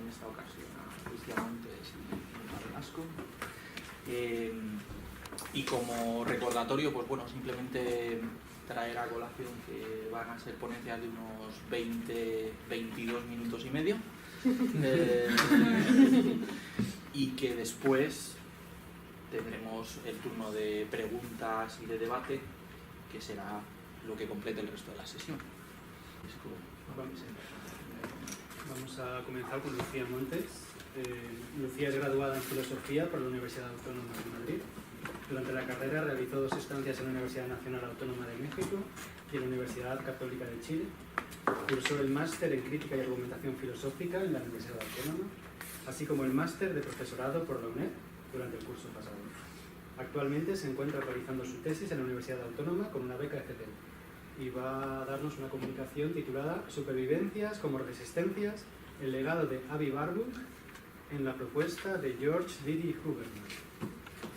en esta ocasión a Luis Diamantes y a Velasco. Y como recordatorio, pues bueno, simplemente traer a colación que van a ser ponencias de unos 22 minutos y medio. Y que después tendremos el turno de preguntas y de debate, que será lo que complete el resto de la sesión. Vamos a comenzar con Lucía Montes. Lucía es graduada en Filosofía por la Universidad Autónoma de Madrid. Durante la carrera realizó 2 estancias en la Universidad Nacional Autónoma de México y en la Universidad Católica de Chile. Cursó el máster en Crítica y Argumentación Filosófica en la Universidad Autónoma, así como el máster de Profesorado por la UNED durante el curso pasado. Actualmente se encuentra realizando su tesis en la Universidad Autónoma con una beca ECTL y va a darnos una comunicación titulada Supervivencias como resistencias, el legado de Avi Warburg en la propuesta de George Didi Huberman.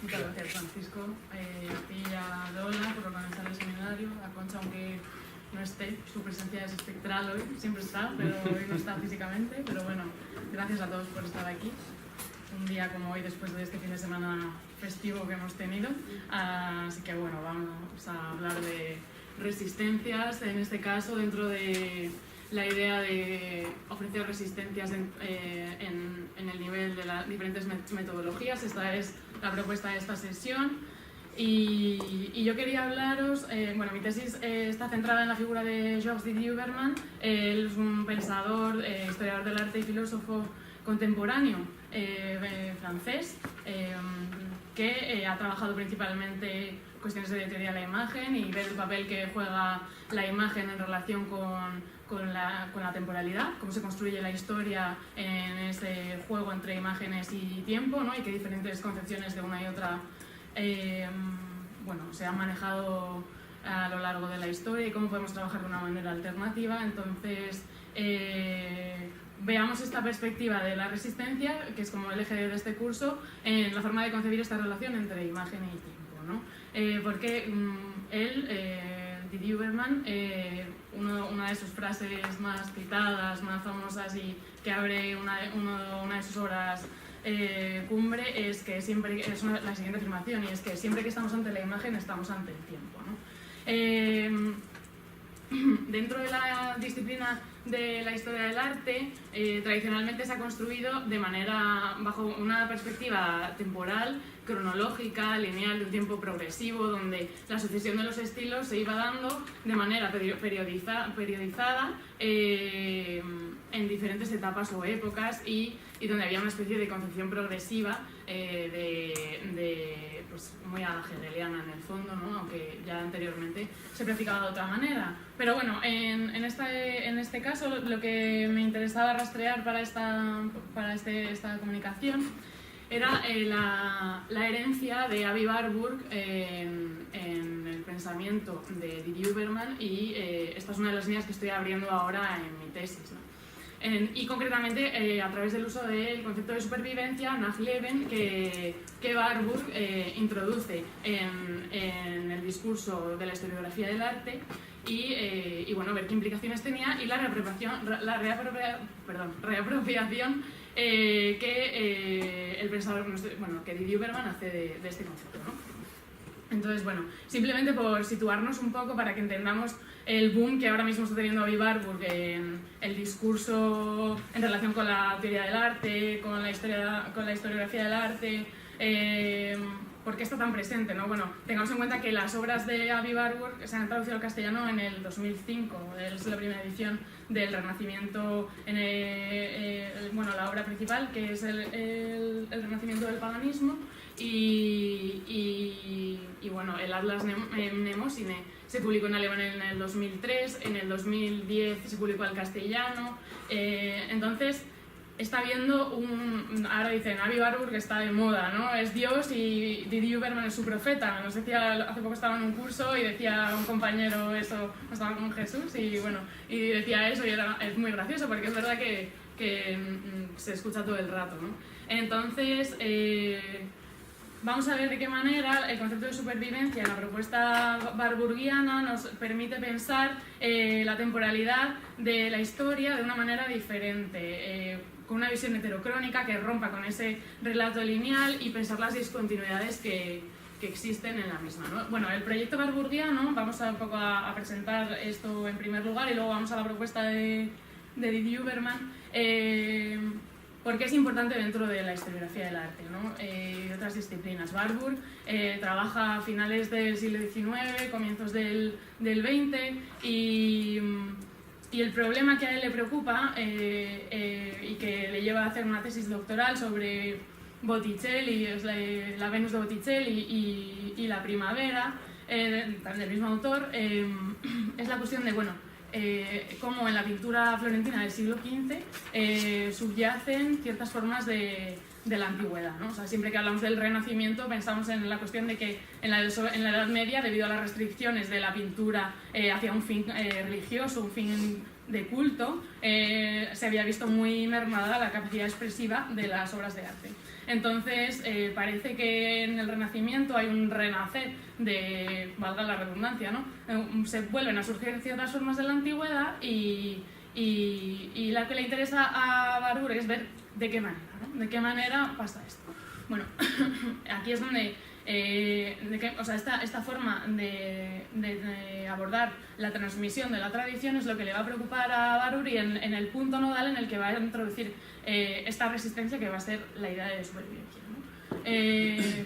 Muchas gracias, Francisco. A ti y a Lola por organizar el seminario, a Concha, aunque no esté, su presencia es espectral hoy, siempre está, pero hoy no está físicamente. Pero bueno, gracias a todos por estar aquí. Un día como hoy, después de este fin de semana festivo que hemos tenido. Así que bueno, vamos a hablar de resistencias, en este caso dentro de la idea de ofrecer resistencias en el nivel de las diferentes metodologías. Esta es la propuesta de esta sesión. Y yo quería hablaros, bueno, mi tesis está centrada en la figura de Georges Didi Huberman. Él es un pensador, historiador del arte y filósofo contemporáneo francés, que ha trabajado principalmente cuestiones de teoría de la imagen y ver el papel que juega la imagen en relación con la temporalidad, cómo se construye la historia en ese juego entre imágenes y tiempo, ¿no? Y qué diferentes concepciones de una y otra bueno, se han manejado a lo largo de la historia y cómo podemos trabajar de una manera alternativa. Entonces, veamos esta perspectiva de la resistencia, que es como el eje de este curso, en la forma de concebir esta relación entre imagen y tiempo, ¿no? Porque Didi Huberman, una de sus frases más citadas, más famosas y que abre una de sus obras cumbre es que siempre es la siguiente afirmación, y es que siempre que estamos ante la imagen estamos ante el tiempo, ¿no? Dentro de la disciplina de la historia del arte, tradicionalmente se ha construido bajo una perspectiva temporal, cronológica, lineal, de un tiempo progresivo, donde la sucesión de los estilos se iba dando de manera periodizada en diferentes etapas o épocas y donde había una especie de concepción progresiva pues, muy a la hegeliana en el fondo, ¿no? Aunque ya anteriormente se practicaba de otra manera. Pero bueno, en este caso lo que me interesaba rastrear para esta comunicación era la herencia de Avi Warburg en el pensamiento de Didi Huberman, y esta es una de las líneas que estoy abriendo ahora en mi tesis, ¿no? Y concretamente a través del uso del concepto de supervivencia, Nach-Leben, que Warburg introduce en el discurso de la historiografía del arte, y bueno, ver qué implicaciones tenía y la reapropiación que el pensador, bueno, que Didi Huberman hace de este concepto, ¿no? Entonces, bueno, simplemente por situarnos un poco para que entendamos el boom que ahora mismo está teniendo Avi Warburg en el discurso en relación con la teoría del arte, con la historiografía del arte, ¿por qué está tan presente, ¿no? Bueno, tengamos en cuenta que las obras de Avi Warburg se han traducido al castellano en el 2005, es la primera edición del Renacimiento, bueno, la obra principal, que es el Renacimiento del paganismo, y bueno, el Atlas Mnemosine se publicó en alemán en el 2003, en el 2010 se publicó al castellano, entonces está viendo ahora dicen Avi Warburg está de moda, ¿no? Es Dios y Didi Huberman es su profeta. Nos decía, hace poco estaba en un curso y decía un compañero eso, estaba con Jesús y bueno, y decía eso y es muy gracioso porque es verdad que se escucha todo el rato, ¿no? Entonces, vamos a ver de qué manera el concepto de supervivencia en la propuesta warburgiana nos permite pensar la temporalidad de la historia de una manera diferente. con una visión heterocrónica que rompa con ese relato lineal y pensar las discontinuidades que existen en la misma, ¿no? Bueno, el proyecto warburgiano, vamos a un poco a presentar esto en primer lugar y luego vamos a la propuesta de Didi Huberman, porque es importante dentro de la historiografía del arte, ¿no? Y otras disciplinas. Warburg trabaja a finales del siglo XIX, comienzos del XX, y el problema que a él le preocupa y que le lleva a hacer una tesis doctoral sobre Botticelli, la Venus de Botticelli y la Primavera, del mismo autor, es la cuestión de, bueno, cómo en la pintura florentina del siglo XV subyacen ciertas formas de la antigüedad, ¿no? O sea, siempre que hablamos del Renacimiento pensamos en la cuestión de que en la Edad Media, debido a las restricciones de la pintura hacia un fin religioso, un fin de culto, se había visto muy mermada la capacidad expresiva de las obras de arte. Entonces, parece que en el Renacimiento hay un renacer de, valga la redundancia, ¿no? Se vuelven a surgir ciertas formas de la antigüedad y lo que le interesa a Warburg es ver de qué manera, ¿no? De qué manera pasa esto. Bueno, aquí es donde esta forma de abordar la transmisión de la tradición es lo que le va a preocupar a Warburg y en el punto nodal en el que va a introducir esta resistencia que va a ser la idea de supervivencia, ¿no?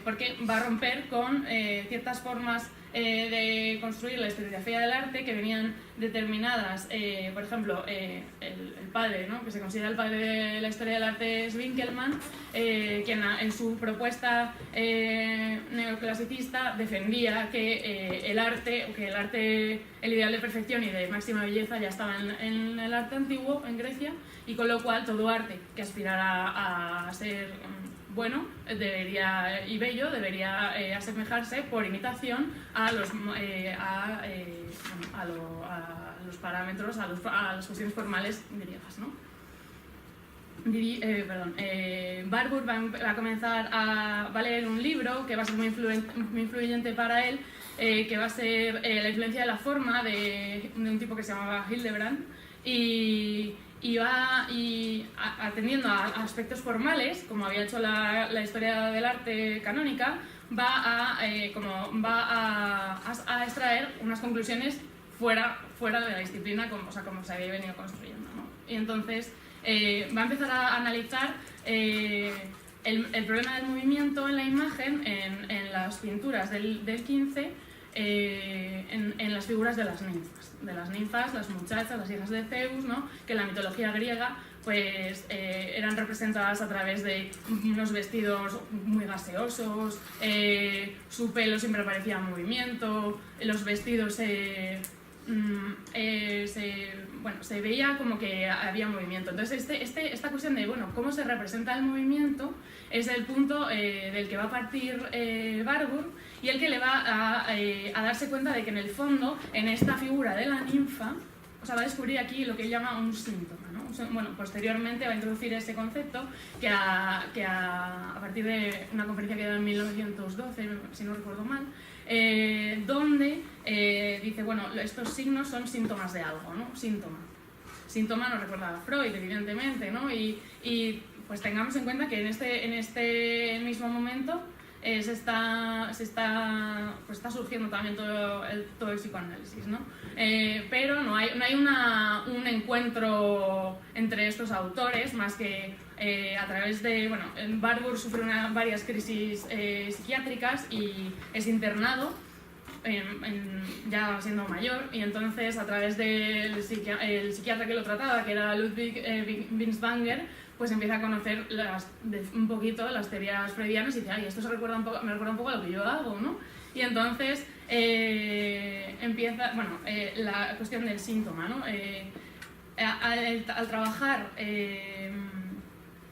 Porque va a romper con ciertas formas de construir la historiografía del arte que venían determinadas, por ejemplo, el padre, ¿no? Que se considera el padre de la historia del arte es Winkelmann, quien en su propuesta neoclasicista defendía que el ideal de perfección y de máxima belleza ya estaba en el arte antiguo, en Grecia, y con lo cual todo arte que aspirara a ser bueno y bello debería asemejarse por imitación a los parámetros, a las cuestiones formales griegas, ¿no? Warburg va a comenzar va a leer un libro que va a ser muy influyente para él, que va a ser la influencia de la forma de un tipo que se llamaba Hildebrand, y atendiendo a aspectos formales, como había hecho la historia del arte canónica, va a extraer unas conclusiones fuera de la disciplina, como se había venido construyendo, ¿no? Y entonces va a empezar a analizar el problema del movimiento en la imagen en las pinturas del XV, en las figuras de las ninfas, las muchachas, las hijas de Zeus, ¿no? Que en la mitología griega pues eran representadas a través de unos vestidos muy gaseosos, su pelo siempre aparecía en movimiento, los vestidos se veía como que había movimiento. Entonces esta cuestión de, bueno, cómo se representa el movimiento es el punto del que va a partir Warburg, y el que le va a darse cuenta de que en el fondo, en esta figura de la ninfa, va a descubrir aquí lo que él llama un síntoma, ¿no? Bueno, posteriormente va a introducir ese concepto que a partir de una conferencia que dio en 1912, si no recuerdo mal, donde dice, bueno, estos signos son síntomas de algo, ¿no? Síntoma nos recuerda a Freud, evidentemente, ¿no? Y pues tengamos en cuenta que en este mismo momento está surgiendo también todo el psicoanálisis, ¿no? Pero no hay un encuentro entre estos autores, más que a través de, bueno, Warburg sufre varias crisis psiquiátricas y es internado ya siendo mayor, y entonces a través del psiquiatra que lo trataba, que era Ludwig Binswanger, pues empieza a conocer un poquito las teorías freudianas y dice, ay, esto me recuerda un poco a lo que yo hago, ¿no? Y entonces empieza, bueno, la cuestión del síntoma, ¿no? Al trabajar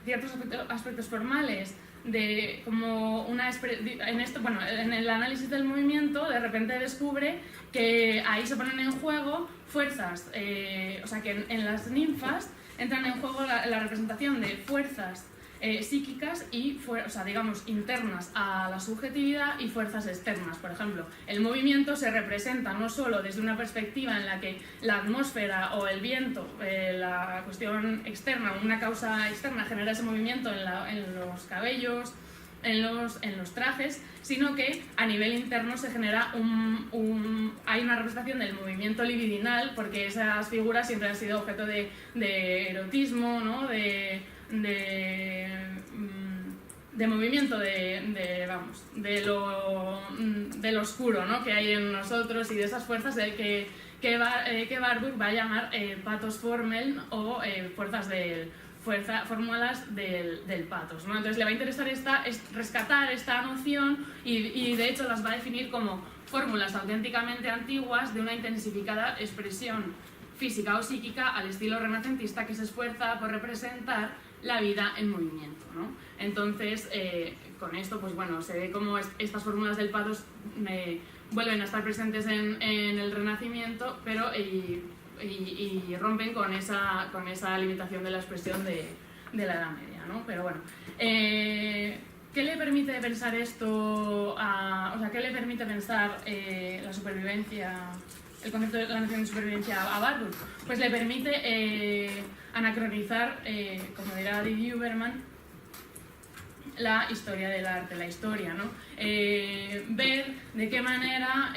ciertos aspectos formales de como en el análisis del movimiento, de repente descubre que ahí se ponen en juego fuerzas, o sea que en las ninfas entran en juego la representación de fuerzas psíquicas y, o sea, digamos, internas a la subjetividad y fuerzas externas. Por ejemplo, el movimiento se representa no solo desde una perspectiva en la que la atmósfera o el viento, la cuestión externa, una causa externa genera ese movimiento en los cabellos, en los trajes, sino que a nivel interno se genera hay una representación del movimiento libidinal, porque esas figuras siempre han sido objeto de erotismo, ¿no? de movimiento de lo oscuro, ¿no? que hay en nosotros, y de esas fuerzas que Warburg va a llamar pathos formel o fórmulas del pathos, ¿no? Entonces le va a interesar rescatar esta noción y de hecho las va a definir como fórmulas auténticamente antiguas de una intensificada expresión física o psíquica al estilo renacentista que se esfuerza por representar la vida en movimiento, ¿no? Entonces, con esto, pues bueno, se ve cómo estas fórmulas del pathos vuelven a estar presentes en el Renacimiento, pero y rompen con esa limitación de la expresión de la Edad Media, ¿no? Pero bueno, ¿qué le permite pensar esto? ¿Qué le permite pensar la supervivencia, el concepto de la noción de supervivencia a Warburg? Pues le permite anacronizar, como dirá Didi Huberman, la historia del arte, la historia, ¿no? Ver de qué manera,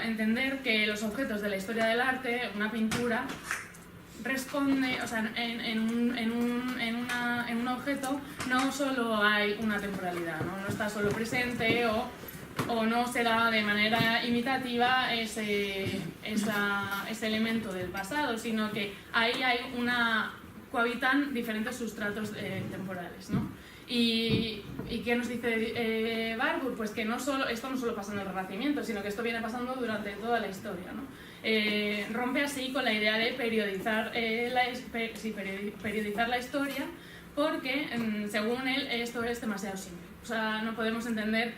entender que los objetos de la historia del arte, una pintura, responde, en un objeto no solo hay una temporalidad, no está solo presente o no se da de manera imitativa ese elemento del pasado, sino que ahí cohabitan diferentes sustratos temporales, ¿no? ¿Y qué nos dice Warburg? Pues que esto no solo pasa en el Renacimiento, sino que esto viene pasando durante toda la historia, ¿no? Rompe así con la idea de periodizar la historia, porque según él esto es demasiado simple. O sea, no podemos entender...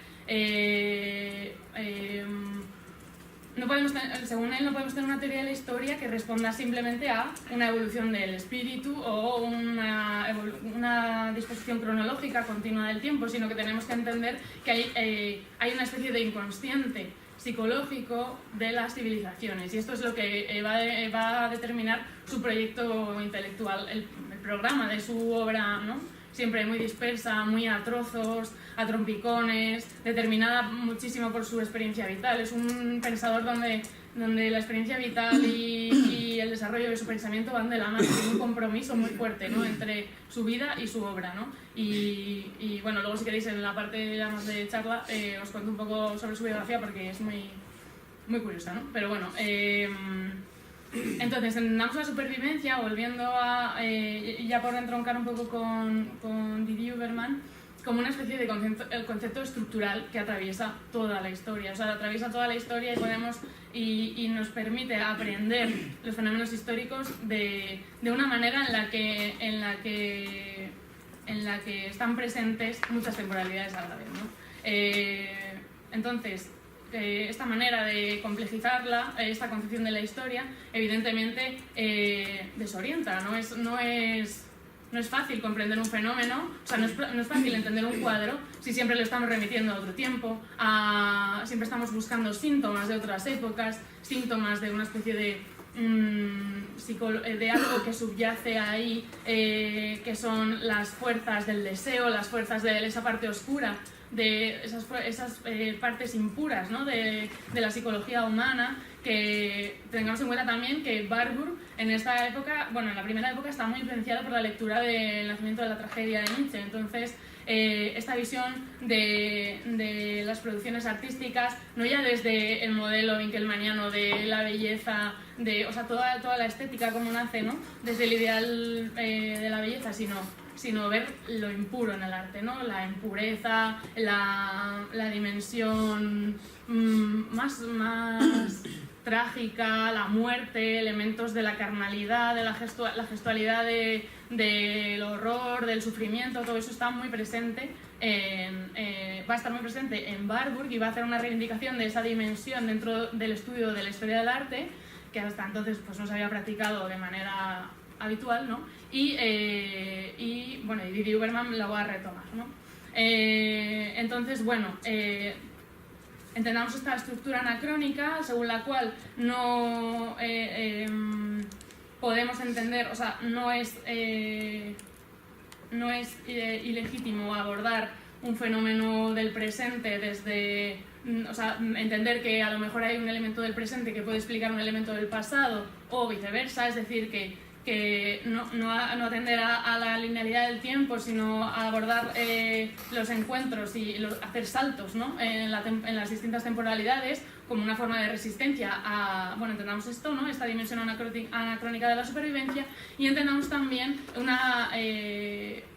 según él, no podemos tener una teoría de la historia que responda simplemente a una evolución del espíritu o una disposición cronológica continua del tiempo, sino que tenemos que entender que hay una especie de inconsciente psicológico de las civilizaciones, y esto es lo que va a determinar su proyecto intelectual, el programa de su obra, ¿no? Siempre muy dispersa, muy a trozos, a trompicones, determinada muchísimo por su experiencia vital. Es un pensador donde la experiencia vital y el desarrollo de su pensamiento van de la mano, tiene un compromiso muy fuerte, ¿no? Entre su vida y su obra, ¿no? Y bueno, luego si queréis en la parte ya más de charla os cuento un poco sobre su biografía porque es muy, muy curiosa, ¿no? Pero bueno, entonces entendamos la supervivencia, volviendo ya por entroncar un poco con Didi Huberman, como una especie de concepto estructural que atraviesa toda la historia. O sea, atraviesa toda la historia y nos permite aprender los fenómenos históricos de una manera en la que están presentes muchas temporalidades a la vez, ¿no? Entonces, esta manera de complejizarla, esta concepción de la historia, evidentemente desorienta, no es fácil comprender un fenómeno, o sea, no es fácil entender un cuadro si siempre lo estamos remitiendo a otro tiempo, siempre estamos buscando síntomas de otras épocas, síntomas de una especie de algo que subyace ahí, que son las fuerzas del deseo, las fuerzas de esa parte oscura, de esas partes impuras, ¿no? de la psicología humana, que tengamos en cuenta también que Warburg en esta época, bueno, en la primera época está muy influenciado por la lectura del nacimiento de la tragedia de Nietzsche. Entonces esta visión de las producciones artísticas, no ya desde el modelo winkelmanniano de la belleza, o sea, toda la estética como nace, ¿no? Desde el ideal de la belleza, sino ver lo impuro en el arte, ¿no? La impureza, la dimensión más trágica, la muerte, elementos de la carnalidad, de la gestualidad del horror, del sufrimiento, todo eso está muy presente, va a estar muy presente en Warburg, y va a hacer una reivindicación de esa dimensión dentro del estudio de la historia del arte, que hasta entonces pues no se había practicado de manera habitual, ¿no? Y bueno, y Didi Huberman lo va a retomar, ¿no? Entonces, bueno, entendamos esta estructura anacrónica según la cual no podemos entender, o sea, no es ilegítimo abordar un fenómeno del presente desde, o sea, entender que a lo mejor hay un elemento del presente que puede explicar un elemento del pasado o viceversa, es decir, que no atender a la linealidad del tiempo, sino a abordar los encuentros y hacer saltos, ¿no? en las distintas temporalidades como una forma de resistencia a, bueno, entendamos esto, ¿no? Esta dimensión anacrónica de la supervivencia, y entendamos también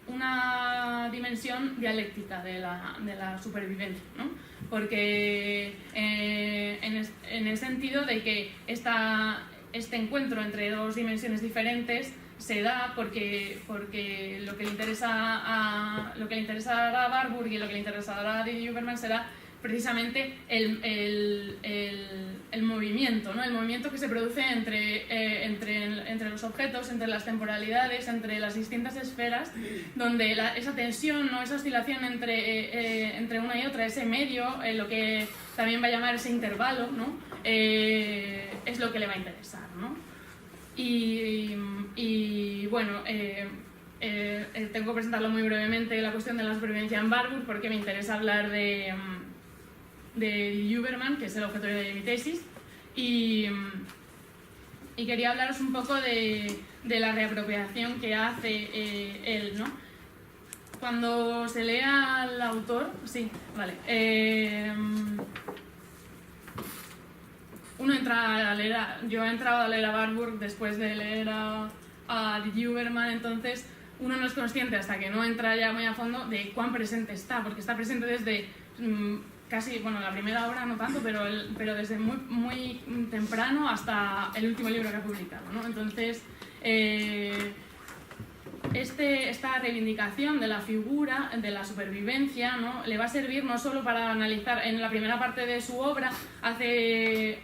una dimensión dialéctica de la supervivencia, ¿no? Porque en el sentido de que este encuentro entre dos dimensiones diferentes se da porque lo que le interesará a Warburg y lo que le interesará a Didi Huberman será precisamente el movimiento, ¿no? El movimiento que se produce entre los objetos, entre las temporalidades, entre las distintas esferas, donde esa tensión, ¿no? Esa oscilación entre una y otra, ese medio, lo que también va a llamar ese intervalo, ¿no? Es lo que le va a interesar, ¿no? Y bueno, tengo que presentarlo muy brevemente, la cuestión de la supervivencia en Warburg, porque me interesa hablar de Huberman, que es el objeto de mi tesis, y quería hablaros un poco de la reapropiación que hace él, ¿no? Cuando se lee al autor, sí, vale, uno entra a leer, yo he entrado a leer a Warburg después de leer a Didi Huberman, entonces uno no es consciente hasta que no entra ya muy a fondo de cuán presente está, porque está presente desde casi, bueno, la primera obra no tanto, pero desde muy, muy temprano hasta el último libro que ha publicado, ¿no? Entonces, esta reivindicación de la figura, de la supervivencia, ¿no? Le va a servir no solo para analizar, en la primera parte de su obra hace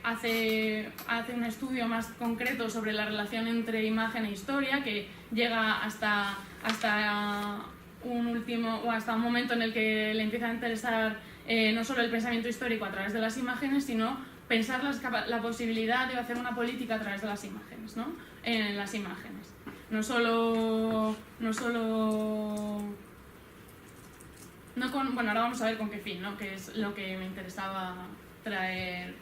un estudio más concreto sobre la relación entre imagen e historia, que llega hasta un momento en el que le empieza a interesar no solo el pensamiento histórico a través de las imágenes, sino pensar la posibilidad de hacer una política a través de las imágenes, ¿no? En las imágenes. No solo bueno, ahora vamos a ver con qué fin, ¿no? Que es lo que me interesaba traer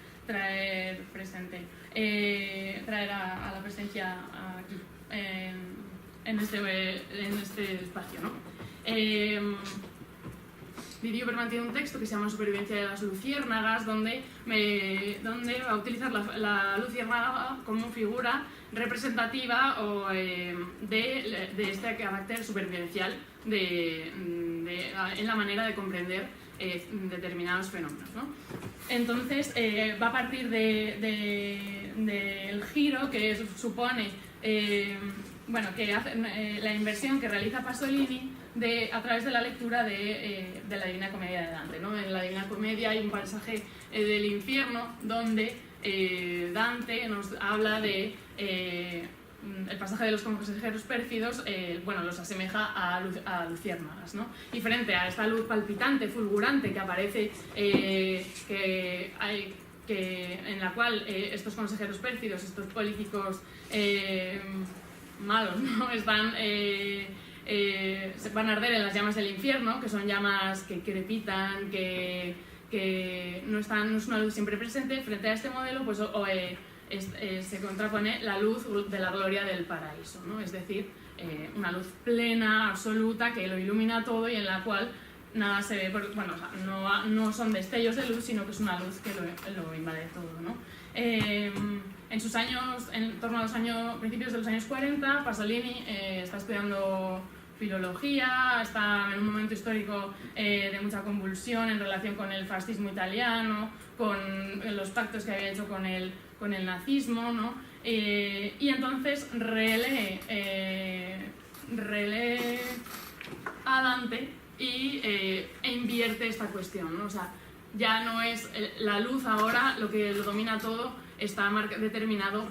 presente, traer a la presencia aquí, en este espacio, ¿no? Didi Huberman tiene un texto que se llama Supervivencia de las luciérnagas, donde va a utilizar la luciérnaga como figura representativa de este carácter supervivencial en la manera de comprender determinados fenómenos, ¿no? Entonces va a partir del giro que supone que hace, la inversión que realiza Pasolini a través de la lectura de la Divina Comedia de Dante, ¿no? En la Divina Comedia hay un pasaje del infierno donde Dante nos habla de el pasaje de los consejeros pérfidos, los asemeja a luciérnagas, ¿no? Y frente a esta luz palpitante, fulgurante que aparece, en la cual estos consejeros pérfidos, estos políticos malos, ¿no? Se van a arder en las llamas del infierno, que son llamas que crepitan, que no es una luz siempre presente. Frente a este modelo, pues se contrapone la luz de la gloria del paraíso, ¿no? Es decir, una luz plena, absoluta, que lo ilumina todo y en la cual nada se ve, no son destellos de luz, sino que es una luz que lo invade todo, ¿no? En sus años, en torno a principios de los años 40, Pasolini está estudiando filología, está en un momento histórico de mucha convulsión en relación con el fascismo italiano, con los pactos que había hecho con el nazismo, ¿no? Y entonces relee a Dante e invierte esta cuestión, ¿no? O sea, ya no es la luz ahora lo que lo domina todo, está determinado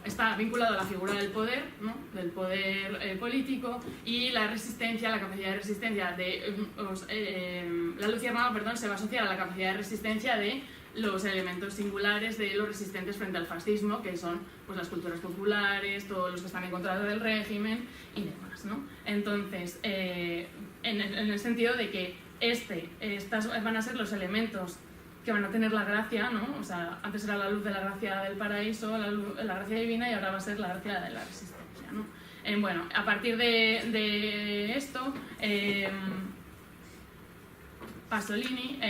está vinculado a la figura del poder, ¿no? Del poder político, y la resistencia, la capacidad de resistencia de la luciérnaga, perdón, se va a asociar a la capacidad de resistencia de los elementos singulares de los resistentes frente al fascismo, que son pues las culturas populares, todos los que están en contra del régimen y demás, ¿no? Entonces, en el sentido de que estas van a ser los elementos que van a tener la gracia, ¿no? O sea, antes era la luz de la gracia del paraíso, la gracia divina, y ahora va a ser la gracia de la resistencia, ¿no? Bueno, a partir de esto, Pasolini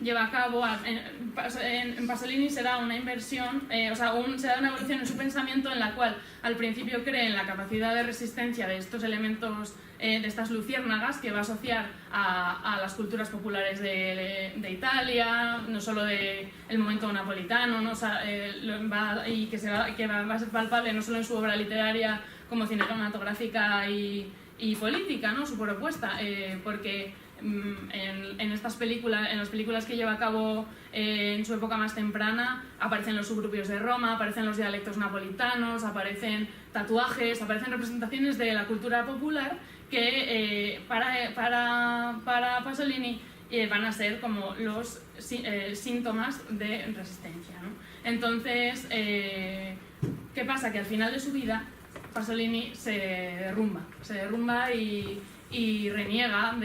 lleva a cabo, en Pasolini será una inversión, será una evolución en su pensamiento en la cual al principio cree en la capacidad de resistencia de estos elementos, de estas luciérnagas, que va a asociar a las culturas populares de Italia, no solo del momento napolitano, ¿no? O sea, y que va a ser palpable no solo en su obra literaria como cinematográfica y política, ¿no? Su propuesta, porque en las películas que lleva a cabo en su época más temprana, aparecen los suburbios de Roma, aparecen los dialectos napolitanos, aparecen tatuajes, aparecen representaciones de la cultura popular que para Pasolini van a ser como los síntomas de resistencia, ¿no? Entonces, ¿qué pasa? Que al final de su vida Pasolini se derrumba y reniega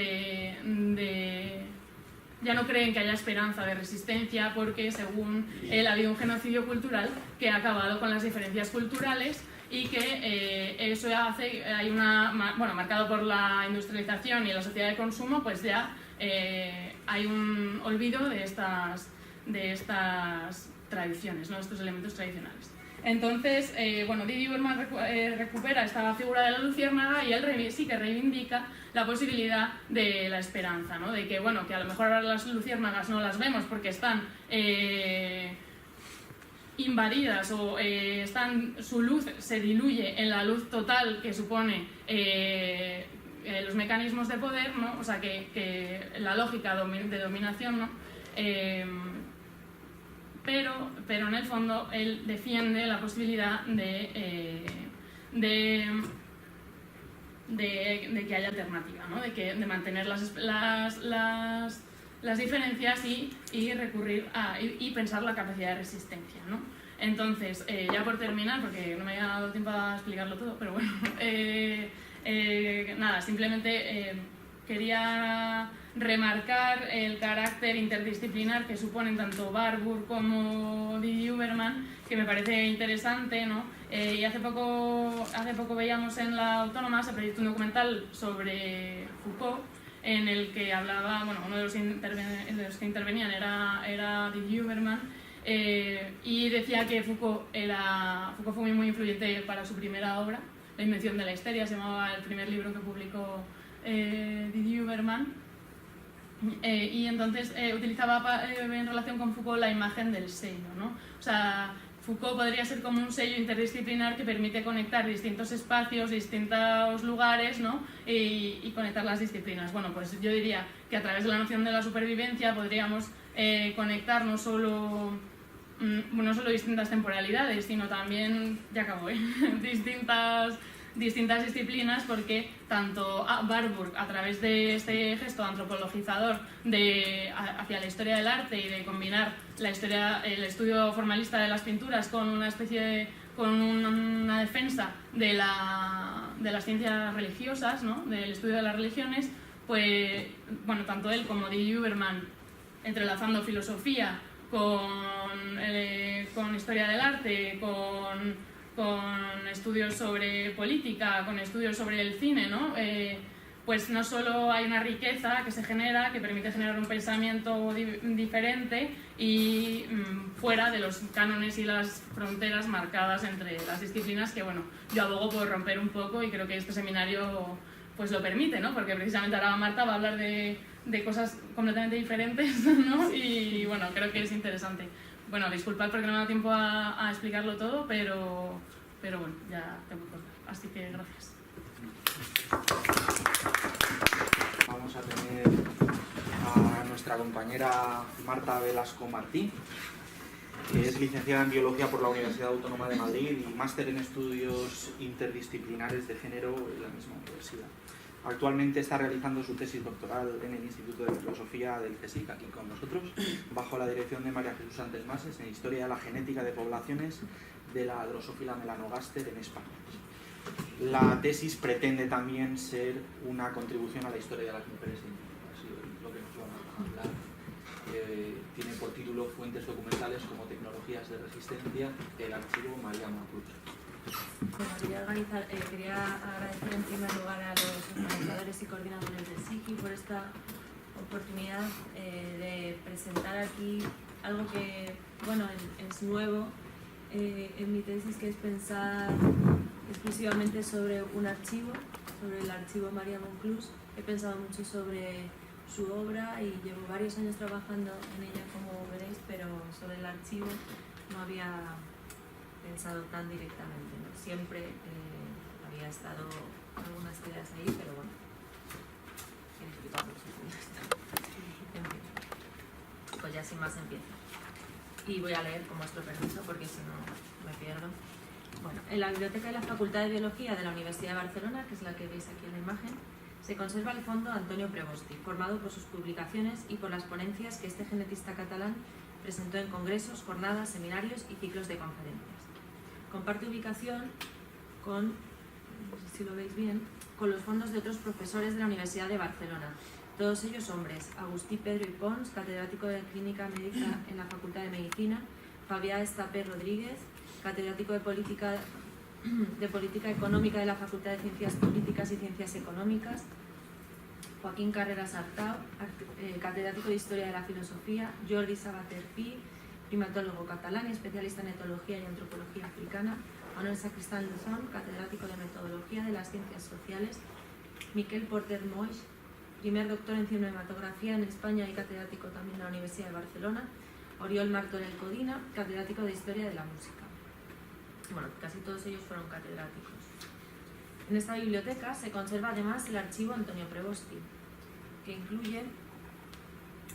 ya no creen que haya esperanza de resistencia, porque según él ha habido un genocidio cultural que ha acabado con las diferencias culturales, y que eso hace, marcado por la industrialización y la sociedad de consumo, pues ya hay un olvido de estas tradiciones, ¿no? Estos elementos tradicionales. Entonces, Didi Uberman recupera esta figura de la luciérnaga, y él sí que reivindica la posibilidad de la esperanza, ¿no? De que, que a lo mejor ahora las luciérnagas no las vemos porque están invadidas, o su luz se diluye en la luz total que supone los mecanismos de poder, ¿no? O sea, que la lógica de dominación, ¿no? Pero en el fondo él defiende la posibilidad de que haya alternativa, ¿no? De mantener las diferencias y recurrir y pensar la capacidad de resistencia, ¿no? Entonces, ya por terminar, porque no me ha dado tiempo a explicarlo todo, pero bueno, nada, simplemente quería remarcar el carácter interdisciplinar que suponen tanto Warburg como Didi Uberman, que me parece interesante, ¿no? Y hace poco veíamos en la Autónoma, se proyectó un documental sobre Foucault, en el que hablaba, uno de los que intervenían era Didi Uberman, y decía que Foucault fue muy influyente para su primera obra, La invención de la histeria, se llamaba el primer libro que publicó Didi Uberman, y entonces utilizaba en relación con Foucault la imagen del sello, ¿no? O sea, Foucault podría ser como un sello interdisciplinar que permite conectar distintos espacios, distintos lugares, ¿no? Y conectar las disciplinas. Bueno, pues yo diría que a través de la noción de la supervivencia podríamos conectar no solo distintas temporalidades, sino también, ya acabo, distintas disciplinas, porque tanto Warburg, a través de este gesto antropologizador hacia la historia del arte y de combinar el estudio formalista de las pinturas con una defensa de las ciencias religiosas, ¿no? Del estudio de las religiones, pues tanto él como Didi Uberman, entrelazando filosofía con historia del arte, con estudios sobre política, con estudios sobre el cine, ¿no? Pues no solo hay una riqueza que se genera, que permite generar un pensamiento diferente y fuera de los cánones y las fronteras marcadas entre las disciplinas, que yo abogo por romper un poco, y creo que este seminario pues lo permite, ¿no? Porque precisamente ahora Marta va a hablar de cosas completamente diferentes, ¿no? Y creo que es interesante. Disculpad porque no me ha dado tiempo a explicarlo todo, pero ya tengo que cortar. Así que gracias. Vamos a tener a nuestra compañera Marta Velasco Martín, que Es licenciada en Biología por la Universidad Autónoma de Madrid y máster en Estudios Interdisciplinares de Género en la misma universidad. Actualmente está realizando su tesis doctoral en el Instituto de Filosofía del CSIC, aquí con nosotros, bajo la dirección de María Jesús Santos Mases, en Historia de la Genética de Poblaciones de la Drosophila melanogaster en España. La tesis pretende también ser una contribución a la historia de las mujeres en así lo que nos vamos a hablar. Tiene por título Fuentes documentales como tecnologías de resistencia, el archivo María Monclús. Bueno, quería agradecer en primer lugar a los organizadores y coordinadores del SIGI por esta oportunidad de presentar aquí algo que, bueno, es nuevo en mi tesis, que es pensar exclusivamente sobre un archivo, sobre el archivo María Monclús. He pensado mucho sobre su obra y llevo varios años trabajando en ella, como veréis, pero sobre el archivo no había pensado tan directamente, ¿no? Siempre había estado algunas ideas ahí, pero bueno, en fin, pues ya sin más empiezo. Y voy a leer con vuestro permiso, porque si no me pierdo. Bueno, en la biblioteca de la Facultad de Biología de la Universidad de Barcelona, que es la que veis aquí en la imagen, se conserva el fondo Antonio Prevosti, formado por sus publicaciones y por las ponencias que este genetista catalán presentó en congresos, jornadas, seminarios y ciclos de conferencias. Comparte ubicación con, no sé si lo veis bien, con los fondos de otros profesores de la Universidad de Barcelona, todos ellos hombres: Agustí Pedro y Pons, catedrático de Clínica Médica en la Facultad de Medicina; Fabià Estapé Rodríguez, catedrático de Política Económica de la Facultad de Ciencias Políticas y Ciencias Económicas; Joaquín Carreras Artau, catedrático de Historia de la Filosofía; Jordi Sabater Pi, primatólogo catalán y especialista en etología y antropología africana; Manuel Sacristán Luzón, catedrático de Metodología de las Ciencias Sociales; Miquel Porter Moix, primer doctor en cinematografía en España y catedrático también de la Universidad de Barcelona; Oriol Martorell Codina, catedrático de Historia de la Música. Bueno, casi todos ellos fueron catedráticos. En esta biblioteca se conserva además el archivo Antonio Prevosti, que incluye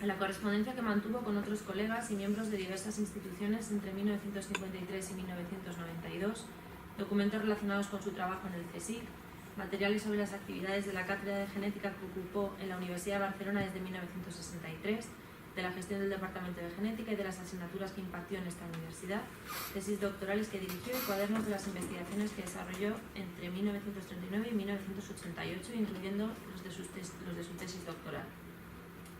la correspondencia que mantuvo con otros colegas y miembros de diversas instituciones entre 1953 y 1992, documentos relacionados con su trabajo en el CSIC, materiales sobre las actividades de la Cátedra de Genética que ocupó en la Universidad de Barcelona desde 1963, de la gestión del Departamento de Genética y de las asignaturas que impartió en esta universidad, tesis doctorales que dirigió y cuadernos de las investigaciones que desarrolló entre 1939 y 1988, incluyendo los de su tesis doctoral.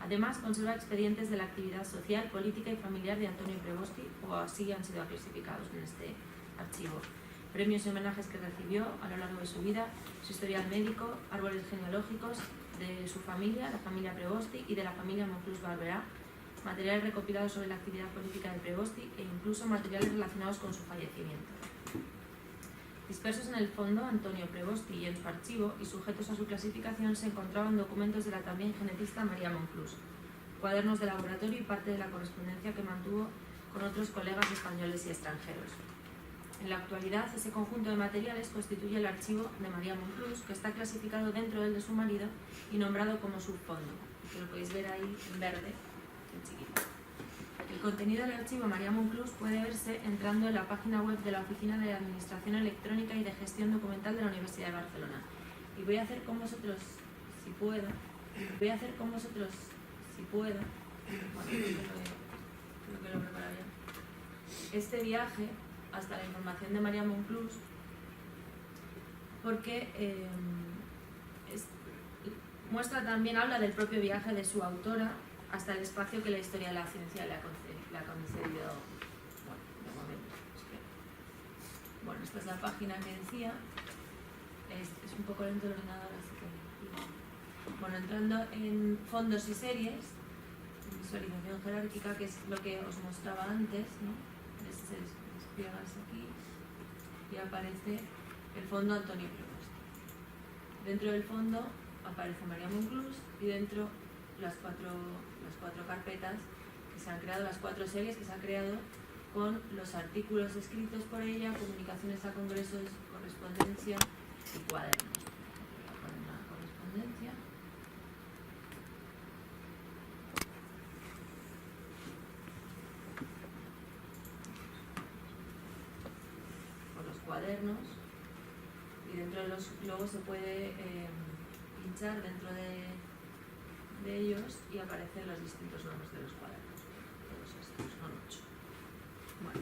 Además, conserva expedientes de la actividad social, política y familiar de Antonio Prevosti, o así han sido clasificados en este archivo. Premios y homenajes que recibió a lo largo de su vida, su historial médico, árboles genealógicos de su familia, la familia Prevosti, y de la familia Monclús Barberá, materiales recopilados sobre la actividad política de Prevosti e incluso materiales relacionados con su fallecimiento. Dispersos en el fondo Antonio Prevosti y en su archivo, y sujetos a su clasificación, se encontraban documentos de la también genetista María Monclús, cuadernos de laboratorio y parte de la correspondencia que mantuvo con otros colegas españoles y extranjeros. En la actualidad, ese conjunto de materiales constituye el archivo de María Monclús, que está clasificado dentro del de su marido y nombrado como subfondo, que lo podéis ver ahí en verde, en chiquito. El contenido del archivo María Monclús puede verse entrando en la página web de la Oficina de Administración Electrónica y de Gestión Documental de la Universidad de Barcelona. Y voy a hacer con vosotros, si puedo, bueno, creo que lo prepararía. Este viaje hasta la información de María Monclús, porque muestra también, habla del propio viaje de su autora hasta el espacio que la historia de la ciencia le ha concedido, bueno, de momento. Bueno, esta es la página que decía, es un poco lento el ordenador, así que... Bueno, entrando en fondos y series, visualización jerárquica, que es lo que os mostraba antes, ¿no? Desplegas aquí y aparece el fondo Antonio Prevosti. Dentro del fondo aparece María Monclús y dentro las cuatro carpetas que se han creado, las 4 series que se han creado con los artículos escritos por ella, comunicaciones a congresos, correspondencia y cuadernos. Voy a poner una correspondencia. cuadernos y dentro de los globos se puede pinchar dentro de ellos y aparecen los distintos nombres de los cuadernos. Todos estos son 8. Bueno,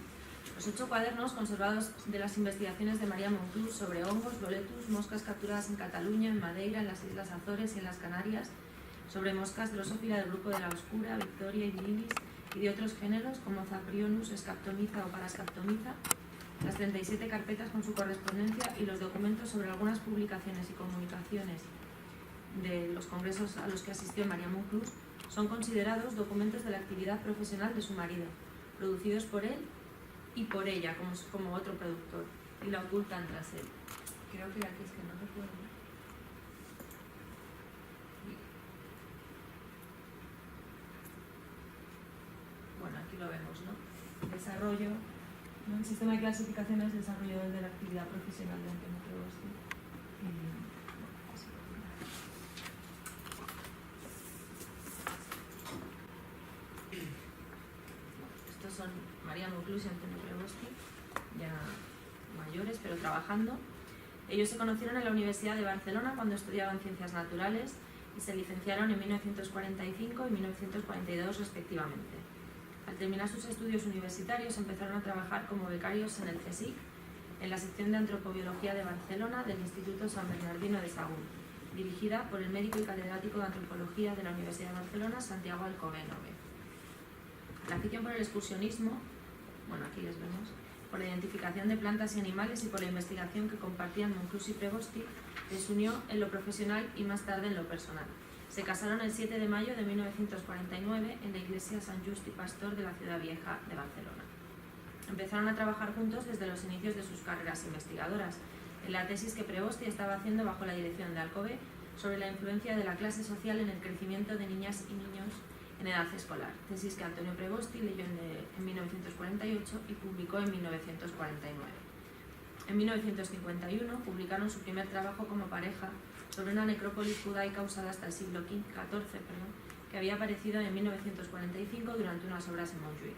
los 8 cuadernos conservados de las investigaciones de María Monclús sobre hongos, boletus, moscas capturadas en Cataluña, en Madeira, en las Islas Azores y en las Canarias, sobre moscas drosófila del grupo de la Oscura, Victoria y Virilis y de otros géneros como Zaprionus, Escaptomiza o Parascaptomiza, las 37 carpetas con su correspondencia y los documentos sobre algunas publicaciones y comunicaciones de los congresos a los que asistió María Monclús son considerados documentos de la actividad profesional de su marido, producidos por él y por ella como otro productor, y la ocultan tras él. Creo que aquí es que no recuerdo. Bueno, aquí lo vemos, ¿no? Desarrollo, ¿no? El sistema de clasificación es desarrollo de la actividad profesional de Antonio Prevosti. Estos son María Monclús y Antonio Prevosti, ya mayores pero trabajando. Ellos se conocieron en la Universidad de Barcelona cuando estudiaban Ciencias Naturales y se licenciaron en 1945 y 1942 respectivamente. Al terminar sus estudios universitarios empezaron a trabajar como becarios en el CSIC, en la sección de Antropobiología de Barcelona del Instituto San Bernardino de Sahagún, dirigida por el médico y catedrático de Antropología de la Universidad de Barcelona, Santiago Alcobenove. La afición por el excursionismo, bueno, aquí les vemos, por la identificación de plantas y animales y por la investigación que compartían Monclús y Prevosti, les unió en lo profesional y más tarde en lo personal. Se casaron el 7 de mayo de 1949 en la iglesia San Justi Pastor de la Ciudad Vieja de Barcelona. Empezaron a trabajar juntos desde los inicios de sus carreras investigadoras, en la tesis que Prevosti estaba haciendo bajo la dirección de Alcobe sobre la influencia de la clase social en el crecimiento de niñas y niños en edad escolar, tesis que Antonio Prevosti leyó en 1948 y publicó en 1949. En 1951 publicaron su primer trabajo como pareja sobre una necrópolis judaica usada hasta el siglo XIV, que había aparecido en 1945 durante unas obras en Montjuïc.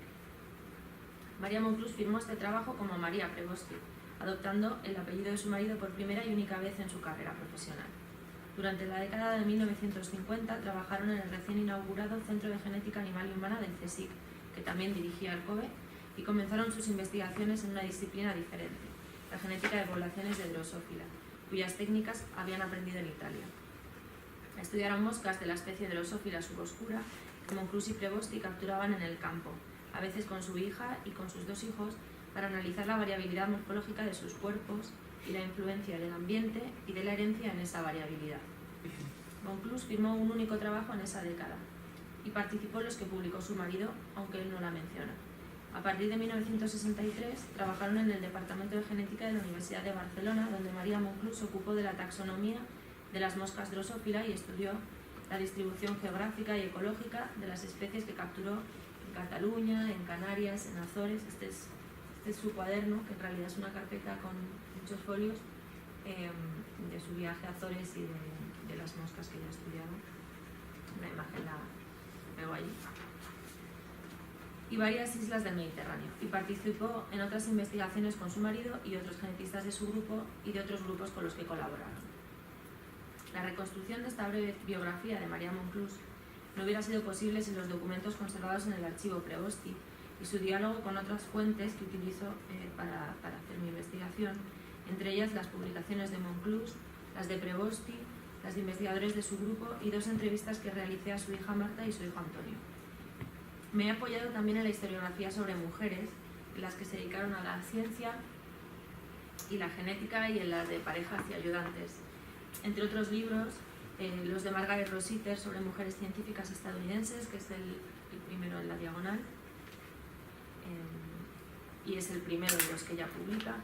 María Monclús firmó este trabajo como María Prevosti, adoptando el apellido de su marido por primera y única vez en su carrera profesional. Durante la década de 1950 trabajaron en el recién inaugurado Centro de Genética Animal y Humana del CSIC, que también dirigía Alcobe, y comenzaron sus investigaciones en una disciplina diferente, la genética de poblaciones de Drosophila, cuyas técnicas habían aprendido en Italia. Estudiaron moscas de la especie Drosophila suboscura que Monclús y Prevosti capturaban en el campo, a veces con su hija y con sus 2 hijos, para analizar la variabilidad morfológica de sus cuerpos y la influencia del ambiente y de la herencia en esa variabilidad. Monclús firmó un único trabajo en esa década y participó en los que publicó su marido, aunque él no la menciona. A partir de 1963 trabajaron en el Departamento de Genética de la Universidad de Barcelona, donde María Monclús se ocupó de la taxonomía de las moscas Drosophila y estudió la distribución geográfica y ecológica de las especies que capturó en Cataluña, en Canarias, en Azores. Este es su cuaderno, que en realidad es una carpeta con muchos folios de su viaje a Azores y de las moscas que ella ha estudiado. Una imagen la veo allí. Y varias islas del Mediterráneo, y participó en otras investigaciones con su marido y otros genetistas de su grupo y de otros grupos con los que colaboraron. La reconstrucción de esta breve biografía de María Monclús no hubiera sido posible sin los documentos conservados en el archivo Prevosti y su diálogo con otras fuentes que utilizo para hacer mi investigación, entre ellas las publicaciones de Monclús, las de Prevosti, las de investigadores de su grupo y 2 entrevistas que realicé a su hija Marta y su hijo Antonio. Me he apoyado también en la historiografía sobre mujeres, en las que se dedicaron a la ciencia y la genética y en las de parejas y ayudantes. Entre otros libros, los de Margaret Rossiter sobre mujeres científicas estadounidenses, que es el primero en la diagonal, y es el primero de los que ella publica.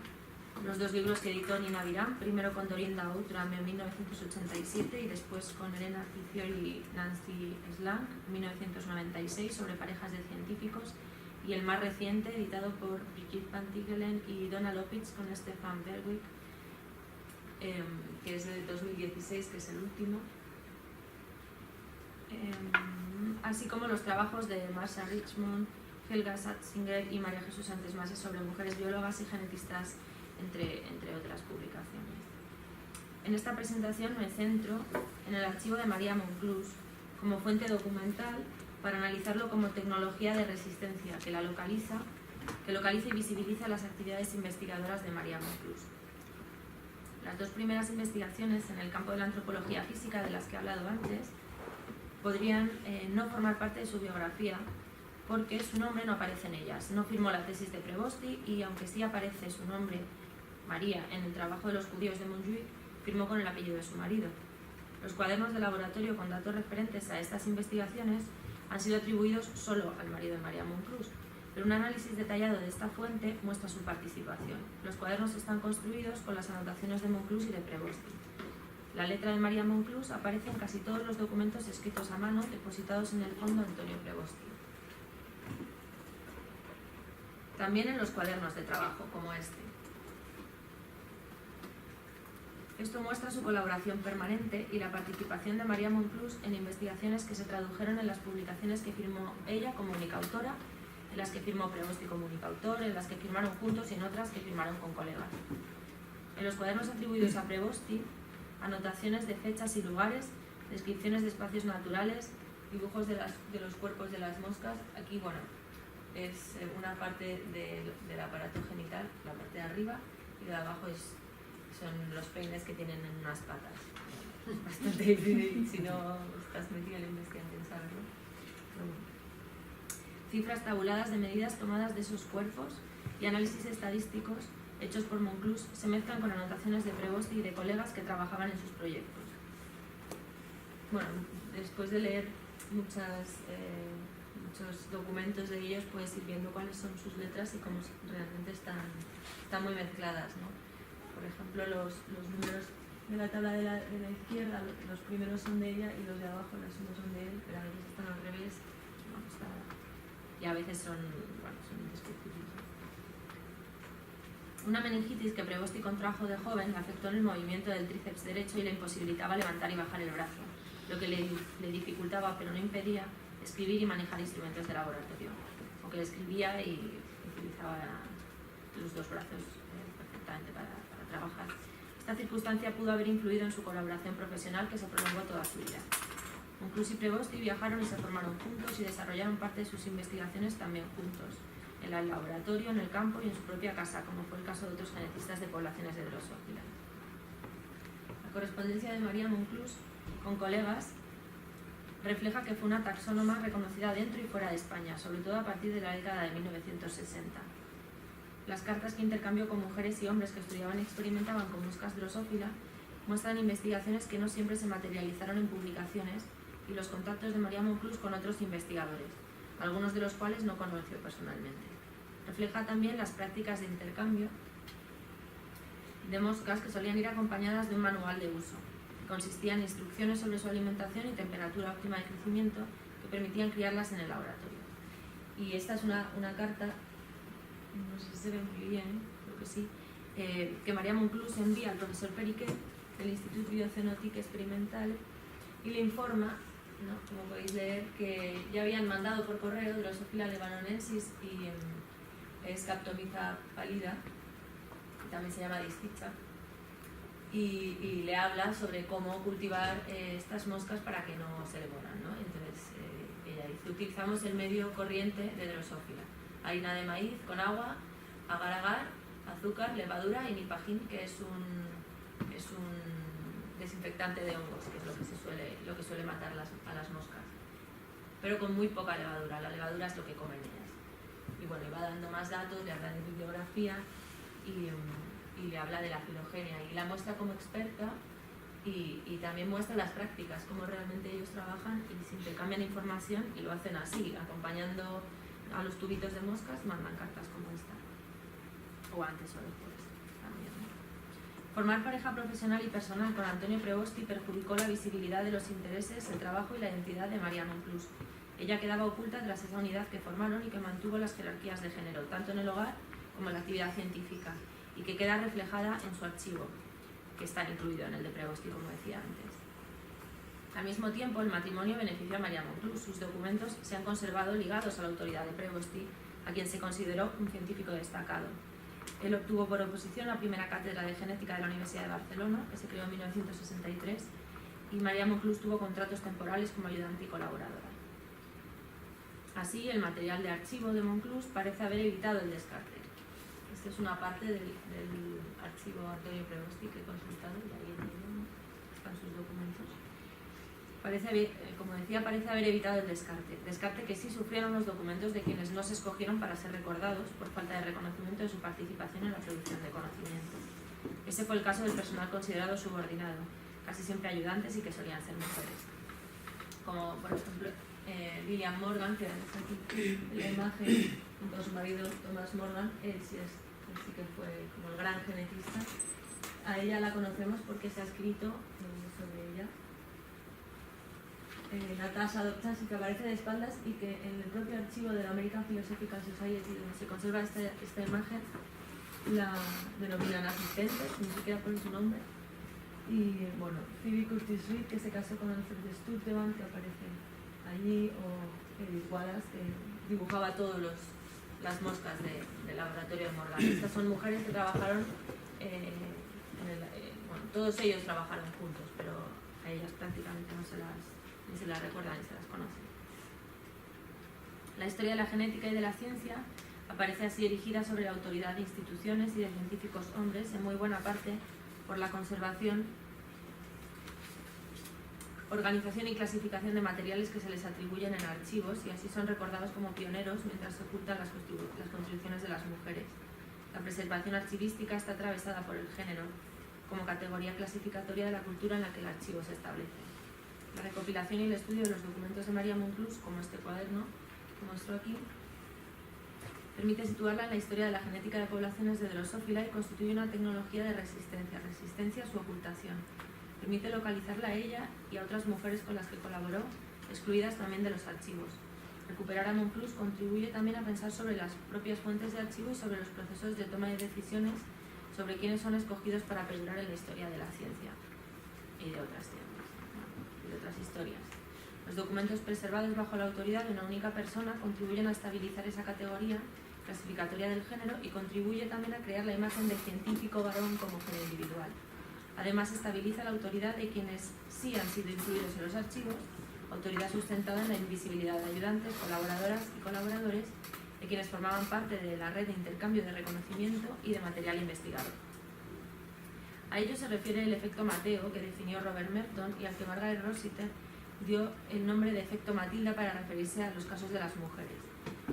Los 2 libros que editó Nina Virán, primero con Dorinda Outram en 1987 y después con Elena Ciciol y Nancy Slang en 1996 sobre parejas de científicos, y el más reciente editado por Brigitte Van Tigelen y Donna Lopitz con Stefan Berwick, que es de 2016, que es el último, así como los trabajos de Marsha Richmond, Helga Satzinger y María Jesús Antesmase sobre mujeres biólogas y genetistas entre otras publicaciones. En esta presentación me centro en el archivo de María Monclús como fuente documental para analizarlo como tecnología de resistencia que localiza y visibiliza las actividades investigadoras de María Monclús. Las dos primeras investigaciones en el campo de la antropología física de las que he hablado antes podrían no formar parte de su biografía porque su nombre no aparece en ellas. No firmó la tesis de Prevosti y, aunque sí aparece su nombre, María, en el trabajo de los judíos de Montjuïc, firmó con el apellido de su marido. Los cuadernos de laboratorio con datos referentes a estas investigaciones han sido atribuidos solo al marido de María Monclús, pero un análisis detallado de esta fuente muestra su participación. Los cuadernos están construidos con las anotaciones de Monclús y de Prevosti. La letra de María Monclús aparece en casi todos los documentos escritos a mano depositados en el fondo Antonio Prevosti. También en los cuadernos de trabajo, como este. Esto muestra su colaboración permanente y la participación de María Monclús en investigaciones que se tradujeron en las publicaciones que firmó ella como única autora, en las que firmó Prevosti como única autor, en las que firmaron juntos y en otras que firmaron con colegas. En los cuadernos atribuidos a Prevosti, anotaciones de fechas y lugares, descripciones de espacios naturales, dibujos de los cuerpos de las moscas. Aquí, bueno, es una parte del aparato genital, la parte de arriba, y de abajo son los peines que tienen en unas patas. Bastante difícil si no estás metido en la investigación, saberlo. Pero bueno. Cifras tabuladas de medidas tomadas de esos cuerpos y análisis estadísticos hechos por Monclús se mezclan con anotaciones de Prevosti y de colegas que trabajaban en sus proyectos. Bueno, después de leer muchos documentos de ellos, puedes ir viendo cuáles son sus letras y cómo realmente están muy mezcladas, ¿no? Por ejemplo, los números de la tabla de la izquierda, los primeros son de ella y los de abajo los son de él, pero a veces están al revés, y a veces son indescriptibles. Una meningitis que Prevosti contrajo de joven le afectó en el movimiento del tríceps derecho y le imposibilitaba levantar y bajar el brazo, lo que le dificultaba, pero no impedía, escribir y manejar instrumentos de laboratorio, aunque escribía y utilizaba los dos brazos perfectamente para trabajar. Esta circunstancia pudo haber influido en su colaboración profesional que se prolongó toda su vida. Monclús y Prevosti viajaron y se formaron juntos y desarrollaron parte de sus investigaciones también juntos, en el laboratorio, en el campo y en su propia casa, como fue el caso de otros genetistas de poblaciones de Drosófila. La correspondencia de María Monclús con colegas refleja que fue una taxónoma reconocida dentro y fuera de España, sobre todo a partir de la década de 1960. Las cartas que intercambió con mujeres y hombres que estudiaban y experimentaban con moscas Drosófila muestran investigaciones que no siempre se materializaron en publicaciones y los contactos de María Monclús con otros investigadores, algunos de los cuales no conoció personalmente. Refleja también las prácticas de intercambio de moscas que solían ir acompañadas de un manual de uso. Consistía en instrucciones sobre su alimentación y temperatura óptima de crecimiento que permitían criarlas en el laboratorio. Y esta es una carta, no sé si se ve muy bien, creo que sí, que María Monclús envía al profesor Periquet del Institut Biocenotique Experimental y le informa, ¿no?, como podéis leer, que ya habían mandado por correo Drosophila lebanonensis y Scaptomyza pallida, que también se llama discicha, y le habla sobre cómo cultivar estas moscas para que no se le mueran, ¿no? Entonces ella dice: utilizamos el medio corriente de Drosophila, harina de maíz con agua, agar-agar, azúcar, levadura y nipajín, que es un desinfectante de hongos, que es lo que suele matar a las moscas, pero con muy poca levadura. La levadura es lo que comen ellas. Y bueno, va dando más datos, le habla de bibliografía y le habla de la filogenia y la muestra como experta y también muestra las prácticas, cómo realmente ellos trabajan y se intercambian información y lo hacen así, acompañando a los tubitos de moscas, mandan cartas como esta, o antes o después también, ¿no? Formar pareja profesional y personal con Antonio Prevosti perjudicó la visibilidad de los intereses, el trabajo y la identidad de María Monclús. Ella quedaba oculta tras esa unidad que formaron y que mantuvo las jerarquías de género, tanto en el hogar como en la actividad científica, y que queda reflejada en su archivo, que está incluido en el de Prevosti, como decía antes. Al mismo tiempo, el matrimonio benefició a María Monclús. Sus documentos se han conservado ligados a la autoridad de Prevosti, a quien se consideró un científico destacado. Él obtuvo por oposición la primera cátedra de genética de la Universidad de Barcelona, que se creó en 1963, y María Monclús tuvo contratos temporales como ayudante y colaboradora. Así, el material de archivo de Monclús parece haber evitado el descarte. Esta es una parte del archivo Antonio Prevosti que he consultado, y ahí están sus documentos. Como decía, parece haber evitado el descarte que sí sufrieron los documentos de quienes no se escogieron para ser recordados por falta de reconocimiento de su participación en la producción de conocimiento. Ese fue el caso del personal considerado subordinado, casi siempre ayudantes y que solían ser mujeres. Como por ejemplo Lillian Morgan, que ves aquí en la imagen, junto a su marido Thomas Morgan. Él sí que fue como el gran genetista. A ella la conocemos porque se ha escrito sobre ella. Natasha Dobzhansky, que aparece de espaldas, y que en el propio archivo de la American Philosophical Society, donde se conserva esta imagen, la denominan asistente, ni siquiera pone su nombre. Y bueno, Phoebe Curtis Reed, que se casó con Alfred Sturtevant, que aparece allí, o Edith Wallace, que dibujaba todas las moscas del laboratorio de Morgan. Estas son mujeres que trabajaron, todos ellos trabajaron juntos, pero a ellas prácticamente ni se las recuerda ni se las conoce. La historia de la genética y de la ciencia aparece así erigida sobre la autoridad de instituciones y de científicos hombres, en muy buena parte por la conservación, organización y clasificación de materiales que se les atribuyen en archivos, y así son recordados como pioneros mientras se ocultan las contribuciones de las mujeres. La preservación archivística está atravesada por el género como categoría clasificatoria de la cultura en la que el archivo se establece. La recopilación y el estudio de los documentos de María Monclús, como este cuaderno que muestro aquí, permite situarla en la historia de la genética de poblaciones de Drosophila y constituye una tecnología de resistencia a su ocultación. Permite localizarla a ella y a otras mujeres con las que colaboró, excluidas también de los archivos. Recuperar a Monclús contribuye también a pensar sobre las propias fuentes de archivo y sobre los procesos de toma de decisiones, sobre quiénes son escogidos para perdurar en la historia de la ciencia y de otras ciencias, y de otras historias. Los documentos preservados bajo la autoridad de una única persona contribuyen a estabilizar esa categoría clasificatoria del género y contribuye también a crear la imagen del científico varón como género individual. Además, estabiliza la autoridad de quienes sí han sido incluidos en los archivos, autoridad sustentada en la invisibilidad de ayudantes, colaboradoras y colaboradores, de quienes formaban parte de la red de intercambio de reconocimiento y de material investigado. A ello se refiere el efecto Mateo, que definió Robert Merton y al que Margaret Rossiter dio el nombre de efecto Matilda para referirse a los casos de las mujeres.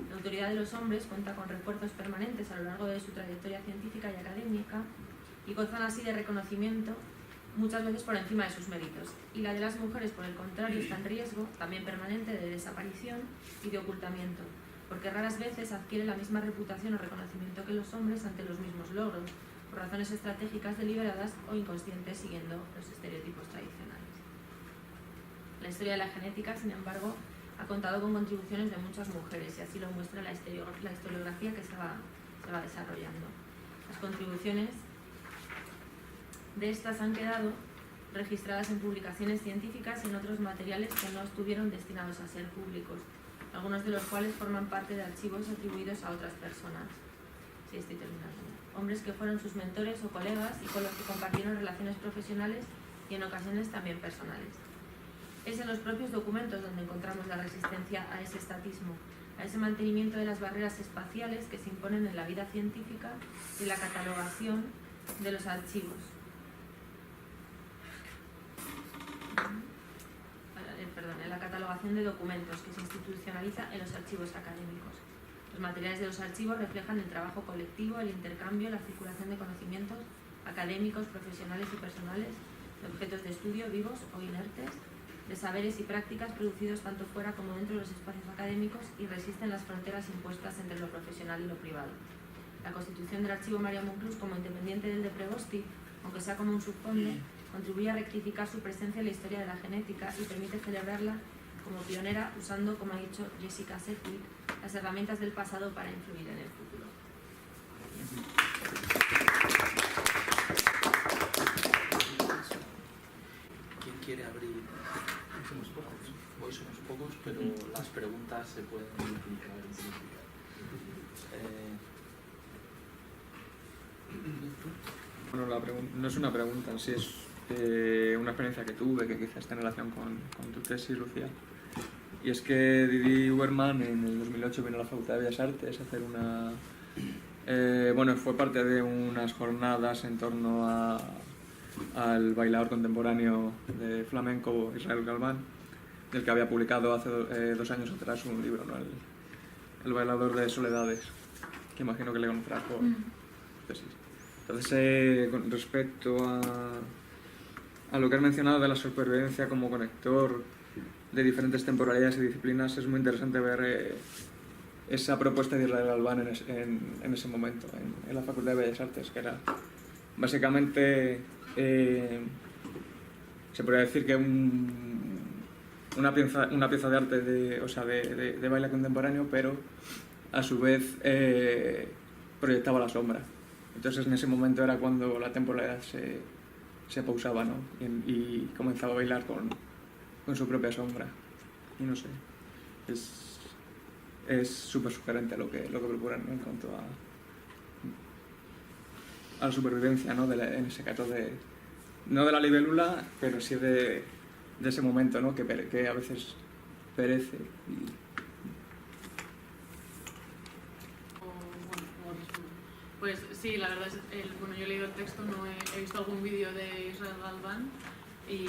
La autoridad de los hombres cuenta con refuerzos permanentes a lo largo de su trayectoria científica y académica y gozan así de reconocimiento muchas veces por encima de sus méritos, y la de las mujeres, por el contrario, está en riesgo, también permanente, de desaparición y de ocultamiento, porque raras veces adquiere la misma reputación o reconocimiento que los hombres ante los mismos logros, por razones estratégicas deliberadas o inconscientes siguiendo los estereotipos tradicionales. La historia de la genética, sin embargo, ha contado con contribuciones de muchas mujeres, y así lo muestra la historiografía que se va desarrollando. Las contribuciones de estas han quedado registradas en publicaciones científicas y en otros materiales que no estuvieron destinados a ser públicos, algunos de los cuales forman parte de archivos atribuidos a otras personas. Sí, estoy terminando. Hombres que fueron sus mentores o colegas y con los que compartieron relaciones profesionales y en ocasiones también personales. Es en los propios documentos donde encontramos la resistencia a ese estatismo, a ese mantenimiento de las barreras espaciales que se imponen en la vida científica y la catalogación de los archivos. En la catalogación de documentos que se institucionaliza en los archivos académicos. Los materiales de los archivos reflejan el trabajo colectivo, el intercambio, la circulación de conocimientos académicos, profesionales y personales, de objetos de estudio vivos o inertes, de saberes y prácticas producidos tanto fuera como dentro de los espacios académicos y resisten las fronteras impuestas entre lo profesional y lo privado. La constitución del archivo María Monclús como independiente del de Prevosti, aunque sea como un subfondo, contribuye a rectificar su presencia en la historia de la genética y permite celebrarla como pionera usando, como ha dicho Jessica Sedgwick, las herramientas del pasado para influir en el futuro. ¿Quién quiere abrir? Somos pocos. Hoy somos pocos, pero las preguntas se pueden multiplicar. Bueno, no es una pregunta, sí es una experiencia que tuve, que quizás está en relación con tu tesis, Lucía. Y es que Didi Uberman en el 2008 vino a la Facultad de Bellas Artes a hacer una... bueno, fue parte de unas jornadas en torno al bailador contemporáneo de flamenco Israel Galván, del que había publicado hace 2 años atrás un libro, ¿no? El bailador de soledades, que imagino que le conocerás por tesis. Entonces, con respecto a lo que has mencionado de la supervivencia como conector de diferentes temporalidades y disciplinas, es muy interesante ver esa propuesta de Israel Galván en ese momento, en la Facultad de Bellas Artes, que era básicamente, se podría decir que una pieza de arte de baile contemporáneo, pero a su vez proyectaba la sombra. Entonces en ese momento era cuando la temporalidad se pausaba, ¿no? y comenzaba a bailar con su propia sombra. Y no sé, es súper sugerente lo que proponen, ¿no? En cuanto a la supervivencia, ¿no? En ese caso no de la libélula, pero sí de ese momento, ¿no? que a veces perece. Pues sí, la verdad es bueno, yo he leído el texto, no he visto algún vídeo de Israel Galván y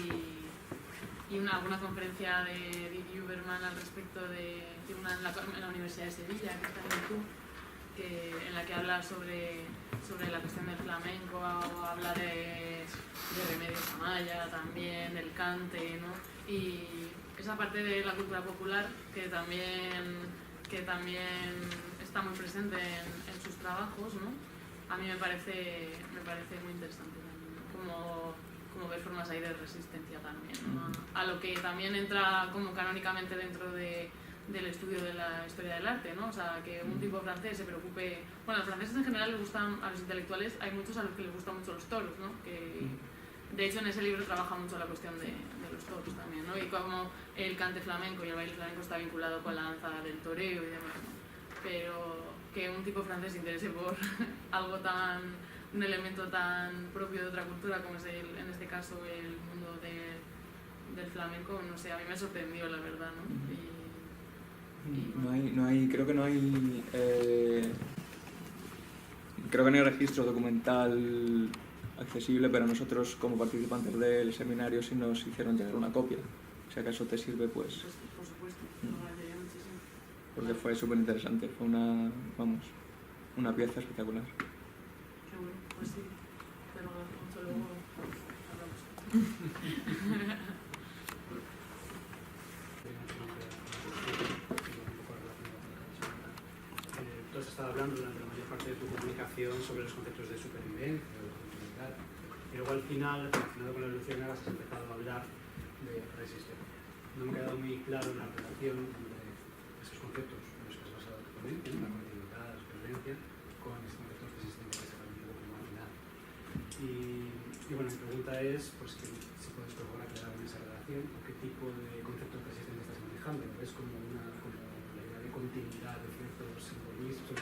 alguna conferencia de Didi Uberman al respecto de una en la Universidad de Sevilla, que está en YouTube, en la que habla sobre la cuestión del flamenco, o habla de Remedios Amaya también, del cante, ¿no? Y esa parte de la cultura popular que también está muy presente en sus trabajos, ¿no? A mí me parece muy interesante también, ¿no? Como ver formas ahí de resistencia también, ¿no? A lo que también entra como canónicamente dentro del estudio de la historia del arte, ¿no? O sea, que un tipo francés se preocupe... Bueno, a los franceses en general les gustan, a los intelectuales, hay muchos a los que les gustan mucho los toros, ¿no? Que, de hecho, en ese libro trabaja mucho la cuestión de los toros también, ¿no? Y cómo el cante flamenco y el baile flamenco está vinculado con la danza del toreo y demás, ¿no? Pero que un tipo francés se interese por algo un elemento tan propio de otra cultura como es en este caso el mundo del flamenco, no sé, a mí me sorprendió la verdad, ¿no? Creo que no hay registro documental accesible, pero nosotros como participantes del seminario sí nos hicieron llegar una copia. Si acaso te sirve, pues... Por supuesto, lo agradecería muchísimo. Porque fue súper interesante, fue una pieza espectacular. Qué bueno, pues sí, te lo agradezco mucho, luego hablamos. Tú has estado hablando durante la mayor parte de tu comunicación sobre los conceptos de supervivencia o de continuidad, y luego al final, relacionado con las ilusionadas, has empezado a hablar de resistencia. No me ha quedado muy claro la relación entre esos conceptos en los que has basado tu ponencia, la continuidad, la supervivencia, con este concepto de resistencia que se ha permitido como marginal. Y bueno, mi pregunta es pues, que si puedes por favor aclarar esa relación, o qué tipo de concepto de resistencia estás manejando. ¿Es como la idea de continuidad de ciertos simbolismos o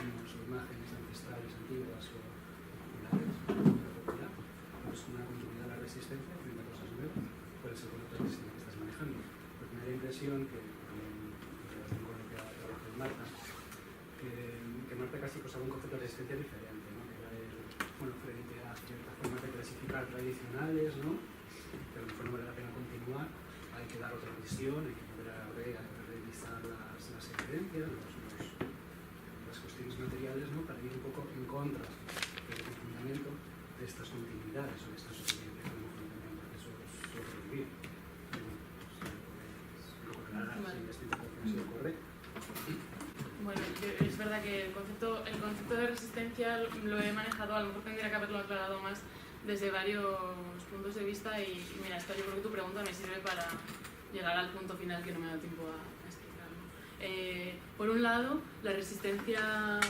imágenes ancestrales antiguas o populares, o es una continuidad de la resistencia frente a cosas nuevas? ¿Cuál es el concepto de resistencia que estás manejando? Porque me da la impresión que con lo que ha trabajado Marta, que Marta casi usaba un concepto de resistencia diferente, ¿no? Que era frente a ciertas formas de clasificar tradicionales, ¿no? Que a lo mejor no vale la pena continuar, hay que dar otra visión, hay que volver a revisar las evidencias, las cuestiones materiales, ¿no? Para ir un poco en contra del fundamento de estas continuidades o de estas experiencias que a lo mejor también porque eso es sobrevivir. Bueno, es verdad que el concepto de resistencia lo he manejado, a lo mejor tendría que haberlo aclarado más desde varios puntos de vista y mira, yo creo que tu pregunta me sirve para llegar al punto final que no me da tiempo a explicar, ¿no? Por un lado, la resistencia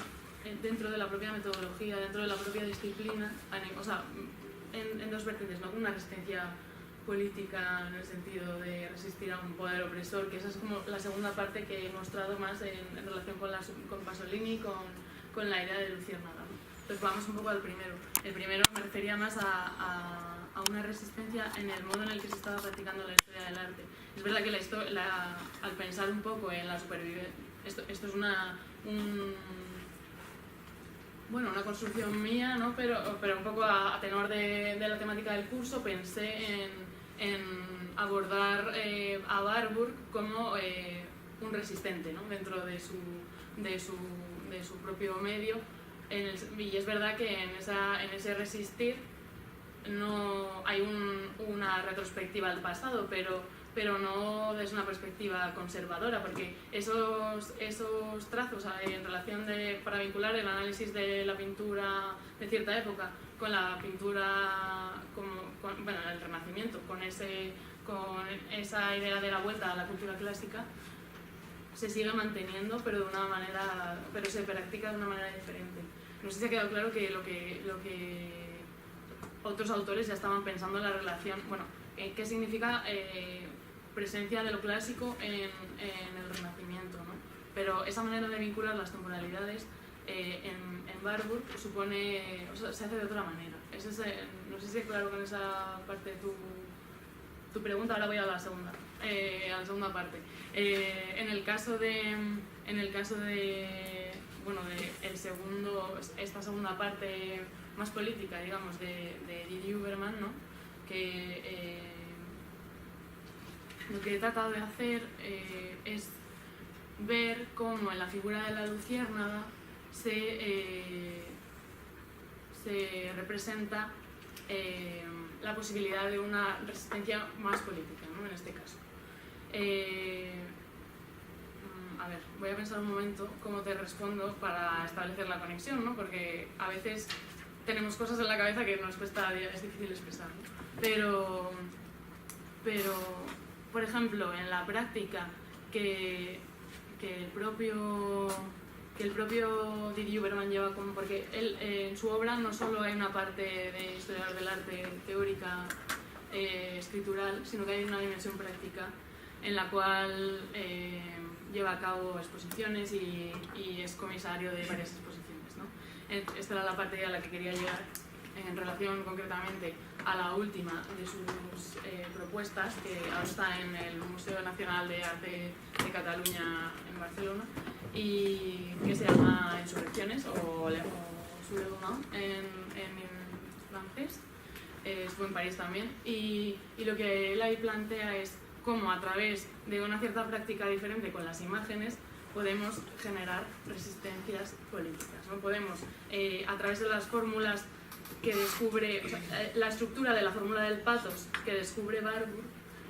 dentro de la propia metodología, dentro de la propia disciplina, o sea, en dos vertientes, ¿no? Una resistencia política en el sentido de resistir a un poder opresor, que esa es como la segunda parte que he mostrado más en relación con Pasolini, con la idea de Luciérnaga, ¿no? Entonces vamos un poco al primero. El primero me refería más a una resistencia en el modo en el que se estaba practicando la historia del arte. Es verdad que al pensar un poco en la supervivencia, esto es una construcción mía, ¿no? pero un poco a tenor de la temática del curso, pensé en abordar a Warburg como un resistente, ¿no? Dentro de su propio medio, y es verdad que en ese resistir no hay una retrospectiva al pasado, pero no desde una perspectiva conservadora, porque esos trazos en relación para vincular el análisis de la pintura de cierta época con la pintura, el Renacimiento, con esa idea de la vuelta a la cultura clásica, se sigue manteniendo, pero se practica de una manera diferente. No sé si ha quedado claro que lo que otros autores ya estaban pensando en la relación, qué significa presencia de lo clásico en el Renacimiento, ¿no? Pero esa manera de vincular las temporalidades en Warburg supone, se hace de otra manera. No sé si es claro con esa parte de tu pregunta. Ahora voy a la segunda parte. En el caso de esta segunda parte más política, digamos, de Didier Huberman, ¿no? Que lo que he tratado de hacer es ver cómo en la figura de la luciérnaga se representa la posibilidad de una resistencia más política, ¿no? En este caso. Voy a pensar un momento cómo te respondo para establecer la conexión, ¿no? Porque a veces tenemos cosas en la cabeza que nos cuesta, es difícil expresar, ¿no? Pero, por ejemplo, en la práctica que el propio Didier Huberman lleva porque él en su obra no solo hay una parte de historia del arte teórica escritural, sino que hay una dimensión práctica en la cual lleva a cabo exposiciones y es comisario de varias exposiciones, ¿no? Esta era la parte a la que quería llegar en relación concretamente a la última de sus propuestas, que ahora está en el Museo Nacional de Arte de Cataluña en Barcelona, y que se llama Insurrecciones o Soulèvement en francés. Estuvo en París también, y lo que él ahí plantea es cómo a través de una cierta práctica diferente con las imágenes podemos generar resistencias políticas, ¿no? Podemos, a través de las fórmulas que descubre, la estructura de la fórmula del pathos que descubre Warburg,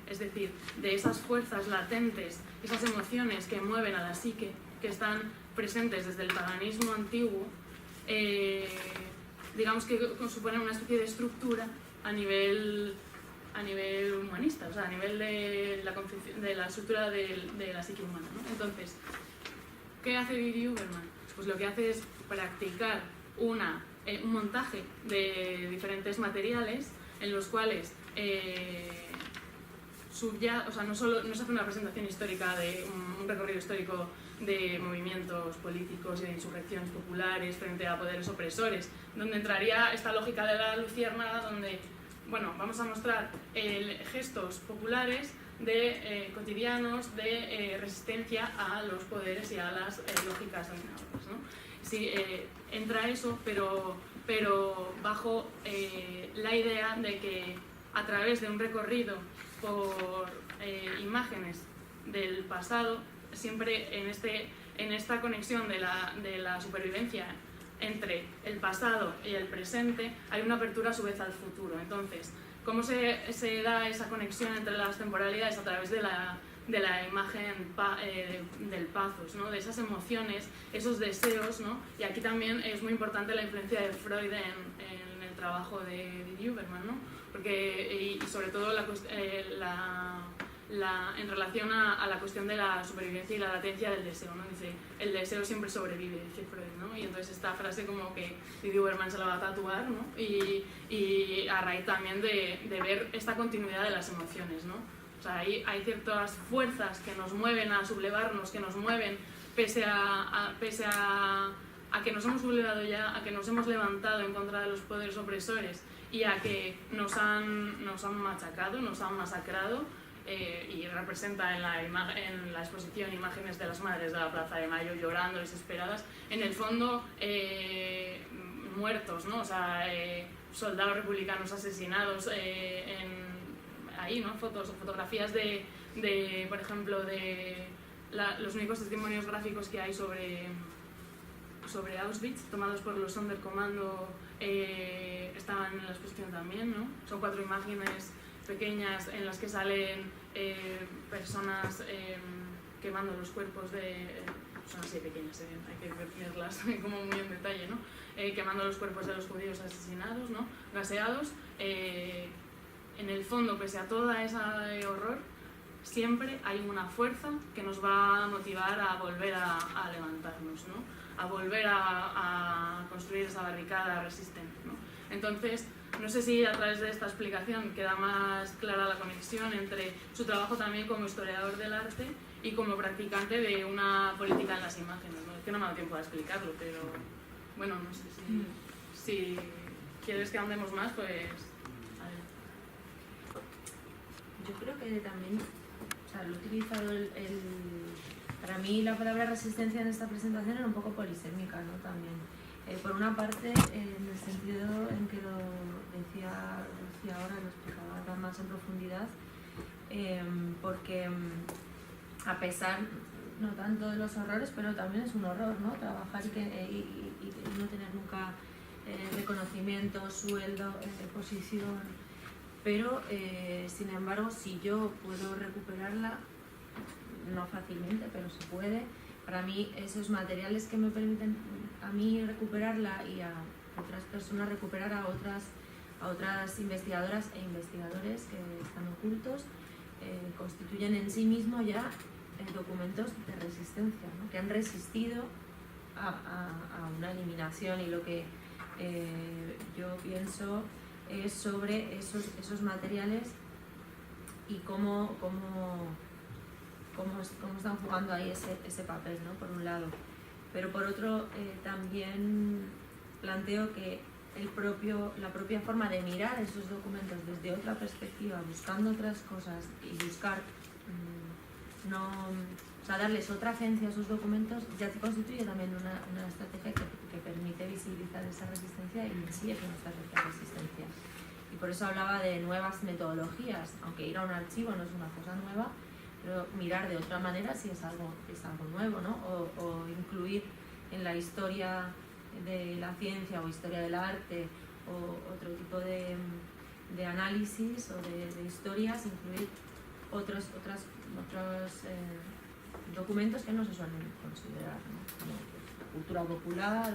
es decir, de esas fuerzas latentes, esas emociones que mueven a la psique, que están presentes desde el paganismo antiguo, digamos que suponen una especie de estructura a nivel humanista, o sea, a nivel de la estructura de la psique humana, ¿no? Entonces, ¿qué hace Didier Huberman? Pues lo que hace es practicar un montaje de diferentes materiales en los cuales no se hace una presentación histórica de un recorrido histórico de movimientos políticos y de insurrecciones populares frente a poderes opresores, donde entraría esta lógica de la luciérnaga, donde vamos a mostrar gestos populares cotidianos de resistencia a los poderes y a las lógicas dominadoras, ¿no? Sí, entra eso, pero bajo la idea de que a través de un recorrido por imágenes del pasado, siempre en esta conexión de la supervivencia entre el pasado y el presente, hay una apertura a su vez al futuro. Entonces, ¿cómo se da esa conexión entre las temporalidades? A través de la imagen del pathos, ¿no? De esas emociones, esos deseos, ¿no? Y aquí también es muy importante la influencia de Freud en el trabajo de Didier Huberman, ¿no? Porque, y sobre todo en relación a la cuestión de la supervivencia y la latencia del deseo, ¿no? Dice, el deseo siempre sobrevive, dice Freud, ¿no? Y entonces esta frase como que Didier Huberman se la va a tatuar, ¿no? Y a raíz también de ver esta continuidad de las emociones, ¿no? O sea, hay ciertas fuerzas que nos mueven a sublevarnos, que nos mueven pese a a que nos hemos sublevado ya, a que nos hemos levantado en contra de los poderes opresores y a que nos han machacado, nos han masacrado, y representa en la exposición imágenes de las madres de la Plaza de Mayo llorando, desesperadas, en el fondo muertos, ¿no? O sea, soldados republicanos asesinados, ahí, ¿no? Fotografías de por ejemplo, de los únicos testimonios gráficos que hay sobre Auschwitz, tomados por los Sonderkommando, estaban en la exposición también, ¿no? Son 4 imágenes pequeñas en las que salen personas quemando los cuerpos son así pequeñas, hay que verlas como muy en detalle, ¿no? Quemando los cuerpos de los judíos asesinados, ¿no? Gaseados. En el fondo, pese a todo ese horror, siempre hay una fuerza que nos va a motivar a volver a levantarnos, ¿no? A volver a construir esa barricada resistente, ¿no? Entonces, no sé si a través de esta explicación queda más clara la conexión entre su trabajo también como historiador del arte y como practicante de una política en las imágenes, ¿no? Es que no me ha dado tiempo a explicarlo, pero bueno, no sé si quieres que andemos más, pues... A ver. Yo creo que también, o sea, lo he utilizado para mí la palabra resistencia en esta presentación era un poco polisémica, ¿no? También. Por una parte, en el sentido en que lo decía ahora, lo explicaba más en profundidad, porque a pesar no tanto de los horrores, pero también es un horror, ¿no? Trabajar y no tener nunca reconocimiento, sueldo, posición, pero sin embargo, si yo puedo recuperarla, no fácilmente, pero se puede. Para mí, esos materiales que me permiten a mí recuperarla y a otras personas recuperar a otras investigadoras e investigadores que están ocultos, constituyen en sí mismo ya documentos de resistencia, ¿no? Que han resistido a una eliminación, y lo que yo pienso es sobre esos materiales y cómo están jugando ahí ese papel, ¿no? Por un lado. Pero por otro, también planteo que la propia forma de mirar esos documentos desde otra perspectiva, buscando otras cosas y buscar, darles otra agencia a esos documentos, ya constituye también una estrategia que permite visibilizar esa resistencia y en sí es una estrategia de resistencia. Y por eso hablaba de nuevas metodologías, aunque ir a un archivo no es una cosa nueva, pero mirar de otra manera sí es algo nuevo, ¿no? O incluir en la historia de la ciencia o historia del arte o otro tipo de análisis o de historias, incluir otros documentos que no se suelen considerar, ¿no? Como la cultura popular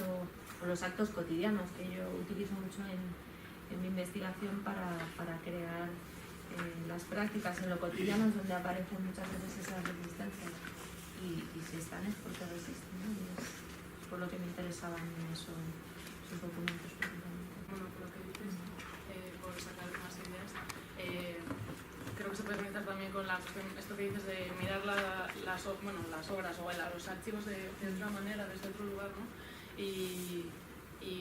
o los actos cotidianos, que yo utilizo mucho en mi investigación para crear las prácticas en lo cotidiano, es donde aparecen muchas veces esas resistencias, y si están es porque resisten, ¿no? Y es por lo que me interesaban esos documentos. Bueno, por lo que dices, por sacar más ideas, creo que se puede conectar también con esto que dices de mirar las obras o los archivos de otra manera, desde otro lugar, ¿no? Y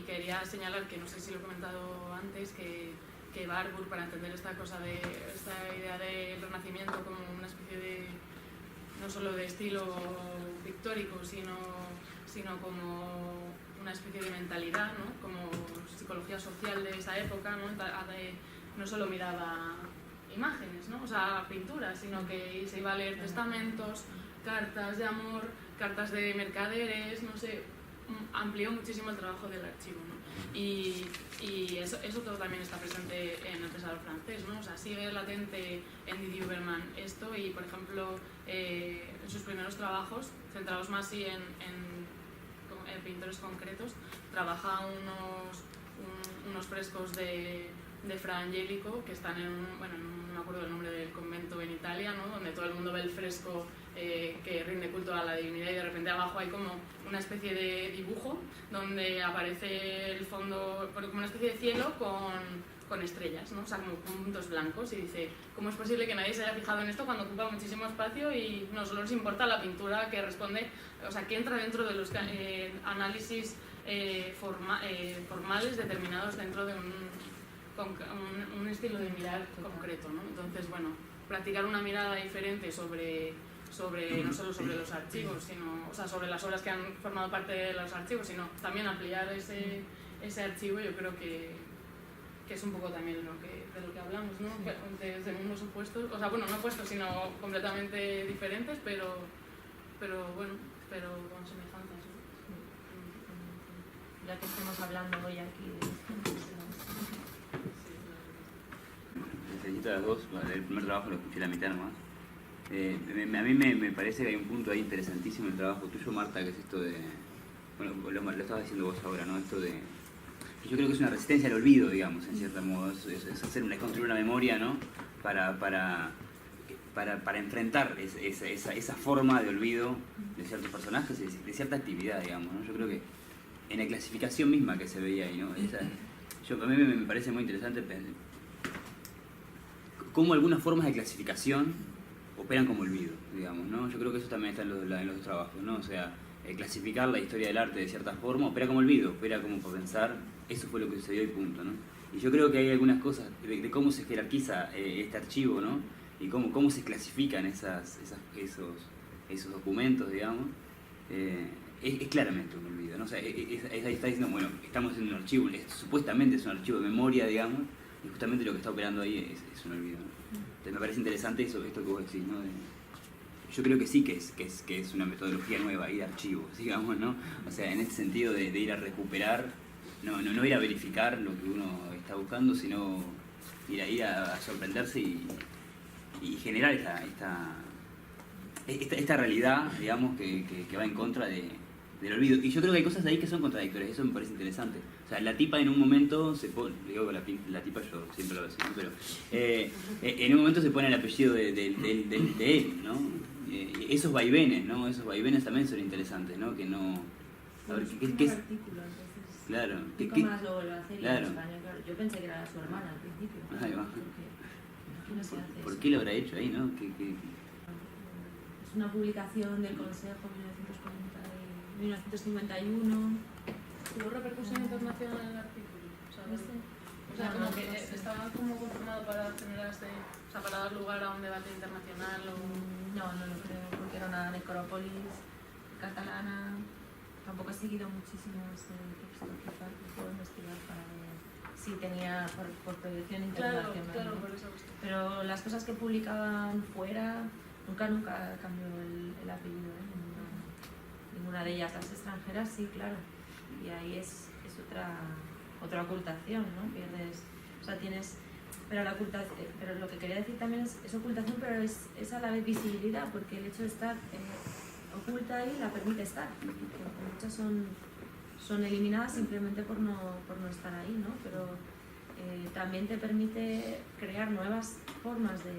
quería señalar que, no sé si lo he comentado antes, que Barbour, para entender esta idea del Renacimiento como una especie de, no solo de estilo pictórico, sino como una especie de mentalidad, ¿no? Como psicología social de esa época, ¿no? No solo miraba imágenes, ¿no? O sea, pinturas, sino que se iba a leer testamentos, cartas de amor, cartas de mercaderes, no sé, amplió muchísimo el trabajo del archivo, ¿no? Y eso todo también está presente en el pensador francés, ¿no? O sea, sigue latente en Didier Huberman esto, y por ejemplo en sus primeros trabajos, centrados más sí en pintores concretos, trabaja unos frescos de Fra Angelico que están no me acuerdo el nombre del convento en Italia, ¿no? Donde todo el mundo ve el fresco que rinde culto a la divinidad, y de repente abajo hay como una especie de dibujo donde aparece el fondo, como una especie de cielo con estrellas, ¿no? O sea, como con puntos blancos, y dice, ¿cómo es posible que nadie se haya fijado en esto cuando ocupa muchísimo espacio y no solo les importa la pintura que responde, o sea, que entra dentro de los análisis formales determinados dentro de un estilo de mirar concreto, ¿no? Entonces, bueno, practicar una mirada diferente sobre no solo sobre los archivos, sino, o sea, sobre las obras que han formado parte de los archivos, sino también ampliar ese archivo, yo creo que es un poco también de lo que hablamos, ¿no? Desde mundos opuestos, o sea, bueno, no opuestos, sino completamente diferentes, pero con semejanzas, ¿no? Ya que estamos hablando hoy aquí de esto, Les felicito a las dos. El primer trabajo lo escuché la mitad nomás. A mí me parece que hay un punto ahí interesantísimo en el trabajo tuyo, Marta, que es esto de... Bueno, lo estabas diciendo vos ahora, ¿no? Esto de... Yo creo que es una resistencia al olvido, digamos, en cierto modo. Es construir una memoria, ¿no? Para enfrentar esa forma de olvido de ciertos personajes, de cierta actividad, digamos, ¿no? Yo creo que en la clasificación misma que se veía ahí, ¿no? A mí me parece muy interesante cómo algunas formas de clasificación operan como olvido, digamos, ¿no? Yo creo que eso también está en los trabajos, ¿no? O sea, clasificar la historia del arte de cierta forma opera como olvido, opera como para pensar, eso fue lo que sucedió y punto, ¿no? Y yo creo que hay algunas cosas de cómo se jerarquiza este archivo, ¿no? Y cómo se clasifican esos documentos, digamos, es claramente un olvido, ¿no? O sea, ahí está diciendo, bueno, estamos en un archivo, supuestamente es un archivo de memoria, digamos, y justamente lo que está operando ahí es un olvido, ¿no? Entonces me parece interesante esto que vos decís, ¿no? Yo creo que sí que es una metodología nueva, ir a archivos, digamos, ¿no? O sea, en este sentido de ir a recuperar, no ir a verificar lo que uno está buscando, sino ir a sorprenderse y generar esta realidad, digamos, que va en contra del olvido. Y yo creo que hay cosas ahí que son contradictorias, eso me parece interesante. O sea, la tipa en un momento se pone, digo la tipa yo siempre lo decía, ¿no? Pero en un momento se pone el apellido de él, ¿no? Esos vaivenes, ¿no? Esos vaivenes también son interesantes, ¿no? Que no... A ver, ¿qué es? artículo, entonces... Claro. ¿Qué más lo vuelve a hacer? Claro. En España, claro. Yo pensé que era su hermana al principio. Ahí va. Aquí no se hace ¿Por eso. qué lo habrá hecho ahí, no? Es una publicación del Consejo 1951. ¿Tuvo repercusión internacional en el artículo? O sea, como que estaba como conformado para para dar lugar a un debate internacional o... No lo creo, porque era una necrópolis catalana. Tampoco he seguido muchísimo ese texto, quizás lo puedo investigar para ver si tenía por proyección internacional. Claro, ¿no? por eso. Pero las cosas que publicaban fuera, nunca cambió el apellido, ¿eh? Ninguna de ellas. Las extranjeras sí, claro. Y ahí es otra ocultación, ¿no? Pierdes, o sea, tienes... Pero lo que quería decir también es ocultación, pero es a la vez visibilidad, porque el hecho de estar oculta ahí la permite estar. Porque muchas son eliminadas simplemente por no estar ahí, ¿no? Pero también te permite crear nuevas formas de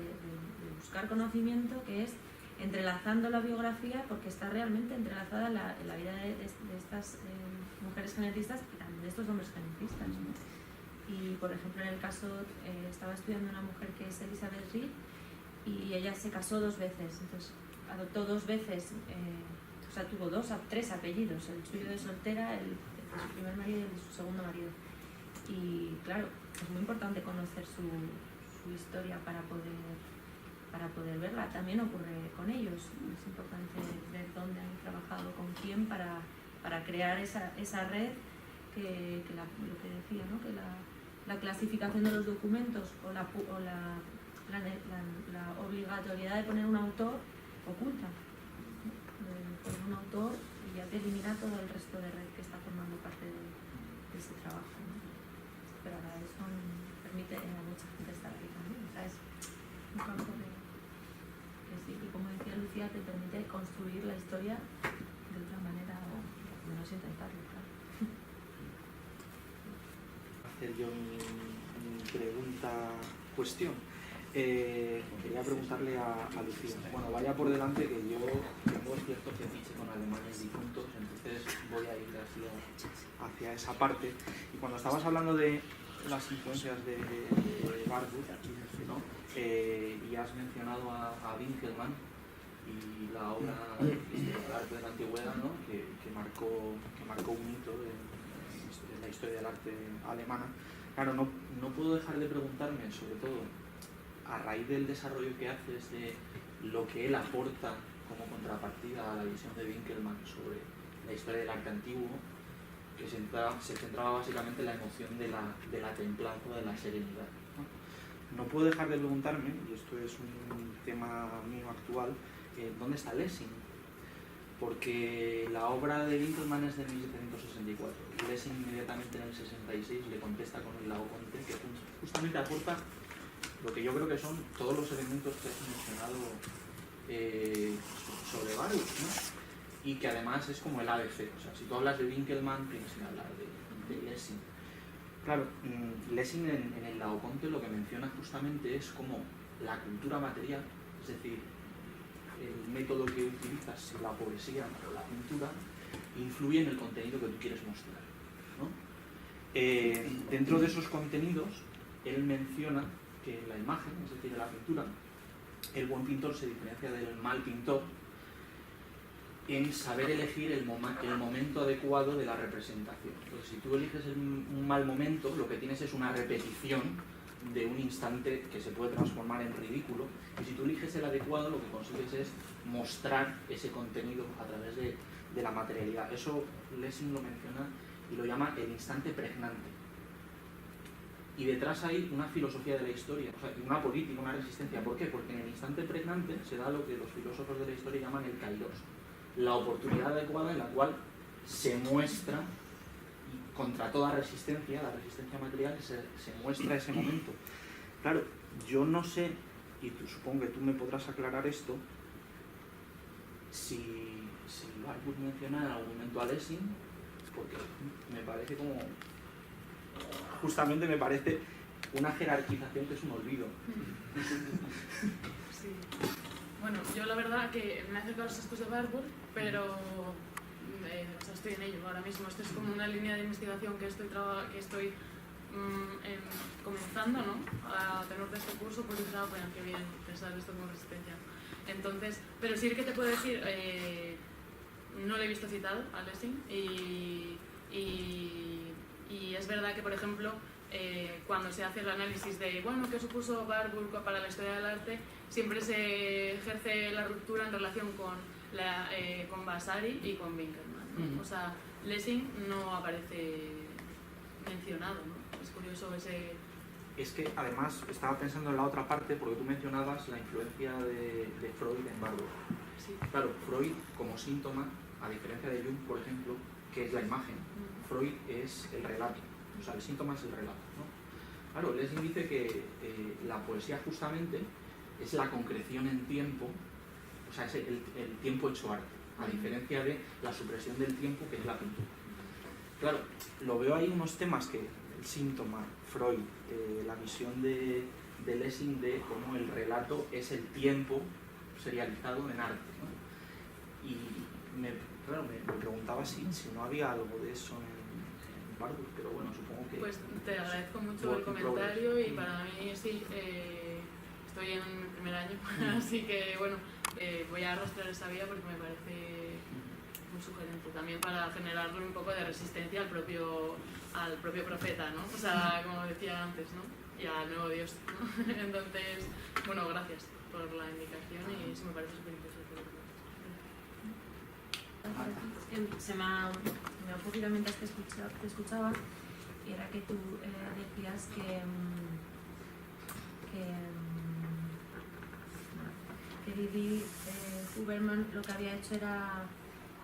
buscar conocimiento, que es entrelazando la biografía, porque está realmente entrelazada en la vida de estas mujeres genetistas y también de estos hombres genetistas, ¿no? Y por ejemplo, en el caso, estaba estudiando una mujer que es Elizabeth Reed, y ella se casó 2 veces, entonces adoptó 2 veces, o sea, tuvo 3 apellidos, el suyo de soltera, el de su primer marido y el de su segundo marido. Y claro, es muy importante conocer su historia para poder verla. También ocurre con ellos, es importante ver dónde han trabajado, con quién, para crear esa red que lo que decía, ¿no? Que la clasificación de los documentos o la obligatoriedad de poner un autor oculta. Poner un autor y ya te elimina todo el resto de red que está formando parte de ese trabajo, ¿no? Pero a la vez permite a mucha gente estar aquí también. O sea, es un campo que sí, y como decía Lucía, te permite construir la historia de otra manera, o menos intentarlo, claro. Hacer yo mi pregunta-cuestión. Quería preguntarle a Lucía. Bueno, vaya por delante que yo tengo cierto fetiche con alemanes difuntos, entonces voy a ir hacia esa parte. Y cuando estabas hablando de las influencias de Barbour, ¿no? Y has mencionado a Winkelmann y la obra El arte de la antigüedad, ¿no? que marcó un hito en la historia del arte alemana. Claro, no puedo dejar de preguntarme, sobre todo a raíz del desarrollo que haces de lo que él aporta como contrapartida a la visión de Winkelmann sobre la historia del arte antiguo, que se centraba básicamente en la emoción de la templanza, de la serenidad, ¿no? No puedo dejar de preguntarme, y esto es un tema mío actual, ¿dónde está Lessing? Porque la obra de Winkelmann es de 1764 y Lessing inmediatamente en el 66 le contesta con el Laoconte, que justamente aporta lo que yo creo que son todos los elementos que has mencionado sobre Baruch, ¿no? Y que además es como el ABC. O sea, si tú hablas de Winkelmann, tienes que hablar de Lessing. Claro, Lessing en el Laoconte lo que menciona justamente es como la cultura material, es decir, el método que utilizas, si la poesía o la pintura, influye en el contenido que tú quieres mostrar, ¿no? Dentro de esos contenidos, él menciona que la imagen, es decir, la pintura, el buen pintor se diferencia del mal pintor en saber elegir el momento adecuado de la representación. Entonces, si tú eliges un mal momento, lo que tienes es una repetición de un instante que se puede transformar en ridículo, y si tú eliges el adecuado, lo que consigues es mostrar ese contenido a través de la materialidad. Eso Lessing lo menciona y lo llama el instante pregnante. Y detrás hay una filosofía de la historia, o sea, una política, una resistencia. ¿Por qué? Porque en el instante pregnante se da lo que los filósofos de la historia llaman el kairos, la oportunidad adecuada en la cual se muestra, y contra toda resistencia, la resistencia material, se muestra ese momento. Claro, yo no sé, y supongo que tú me podrás aclarar esto, si Barbour menciona en algún momento a Lessing, porque me parece como... Justamente me parece una jerarquización que es un olvido. Sí. Bueno, yo la verdad que me he acercado a los textos de Barbour, pero o sea, estoy en ello ahora mismo. Esto es como una línea de investigación que estoy comenzando, ¿no? A tener de este curso, pues pensaba, bueno, qué bien pensar esto como resistencia. Entonces, pero sí que te puedo decir, no le he visto citado a Lessing y es verdad que, por ejemplo, cuando se hace el análisis de, bueno, qué supuso Barbour para la historia del arte, siempre se ejerce la ruptura en relación con Vasari y con Winkelmann, ¿no? O sea, Lessing no aparece mencionado, ¿no? Es curioso ese... Es que además estaba pensando en la otra parte, porque tú mencionabas la influencia de Freud en Barbour. Sí. Claro, Freud como síntoma, a diferencia de Jung, por ejemplo, que es la imagen, Freud es el relato, o sea, el síntoma es el relato, ¿no? Claro, Lessing dice que la poesía justamente es la concreción en tiempo, o sea, es el tiempo hecho arte, a diferencia de la supresión del tiempo, que es la pintura. Claro, lo veo ahí unos temas que el síntoma, Freud, la visión de Lessing de cómo el relato es el tiempo serializado en arte, ¿no? Y me preguntaba si no había algo de eso en Barbour, pero bueno, supongo que... Pues te agradezco mucho el comentario y para mí sí, estoy en mi primer año, así que bueno, voy a arrastrar esa vía porque me parece muy sugerente también para generarle un poco de resistencia al propio profeta, ¿no? O sea, como decía antes, ¿no? Y al nuevo Dios, ¿no? Entonces, bueno, gracias por la indicación y eso me parece súper interesante. Se me ha ocurrido mientras te escuchaba, y era que tú decías que Didi Huberman lo que había hecho era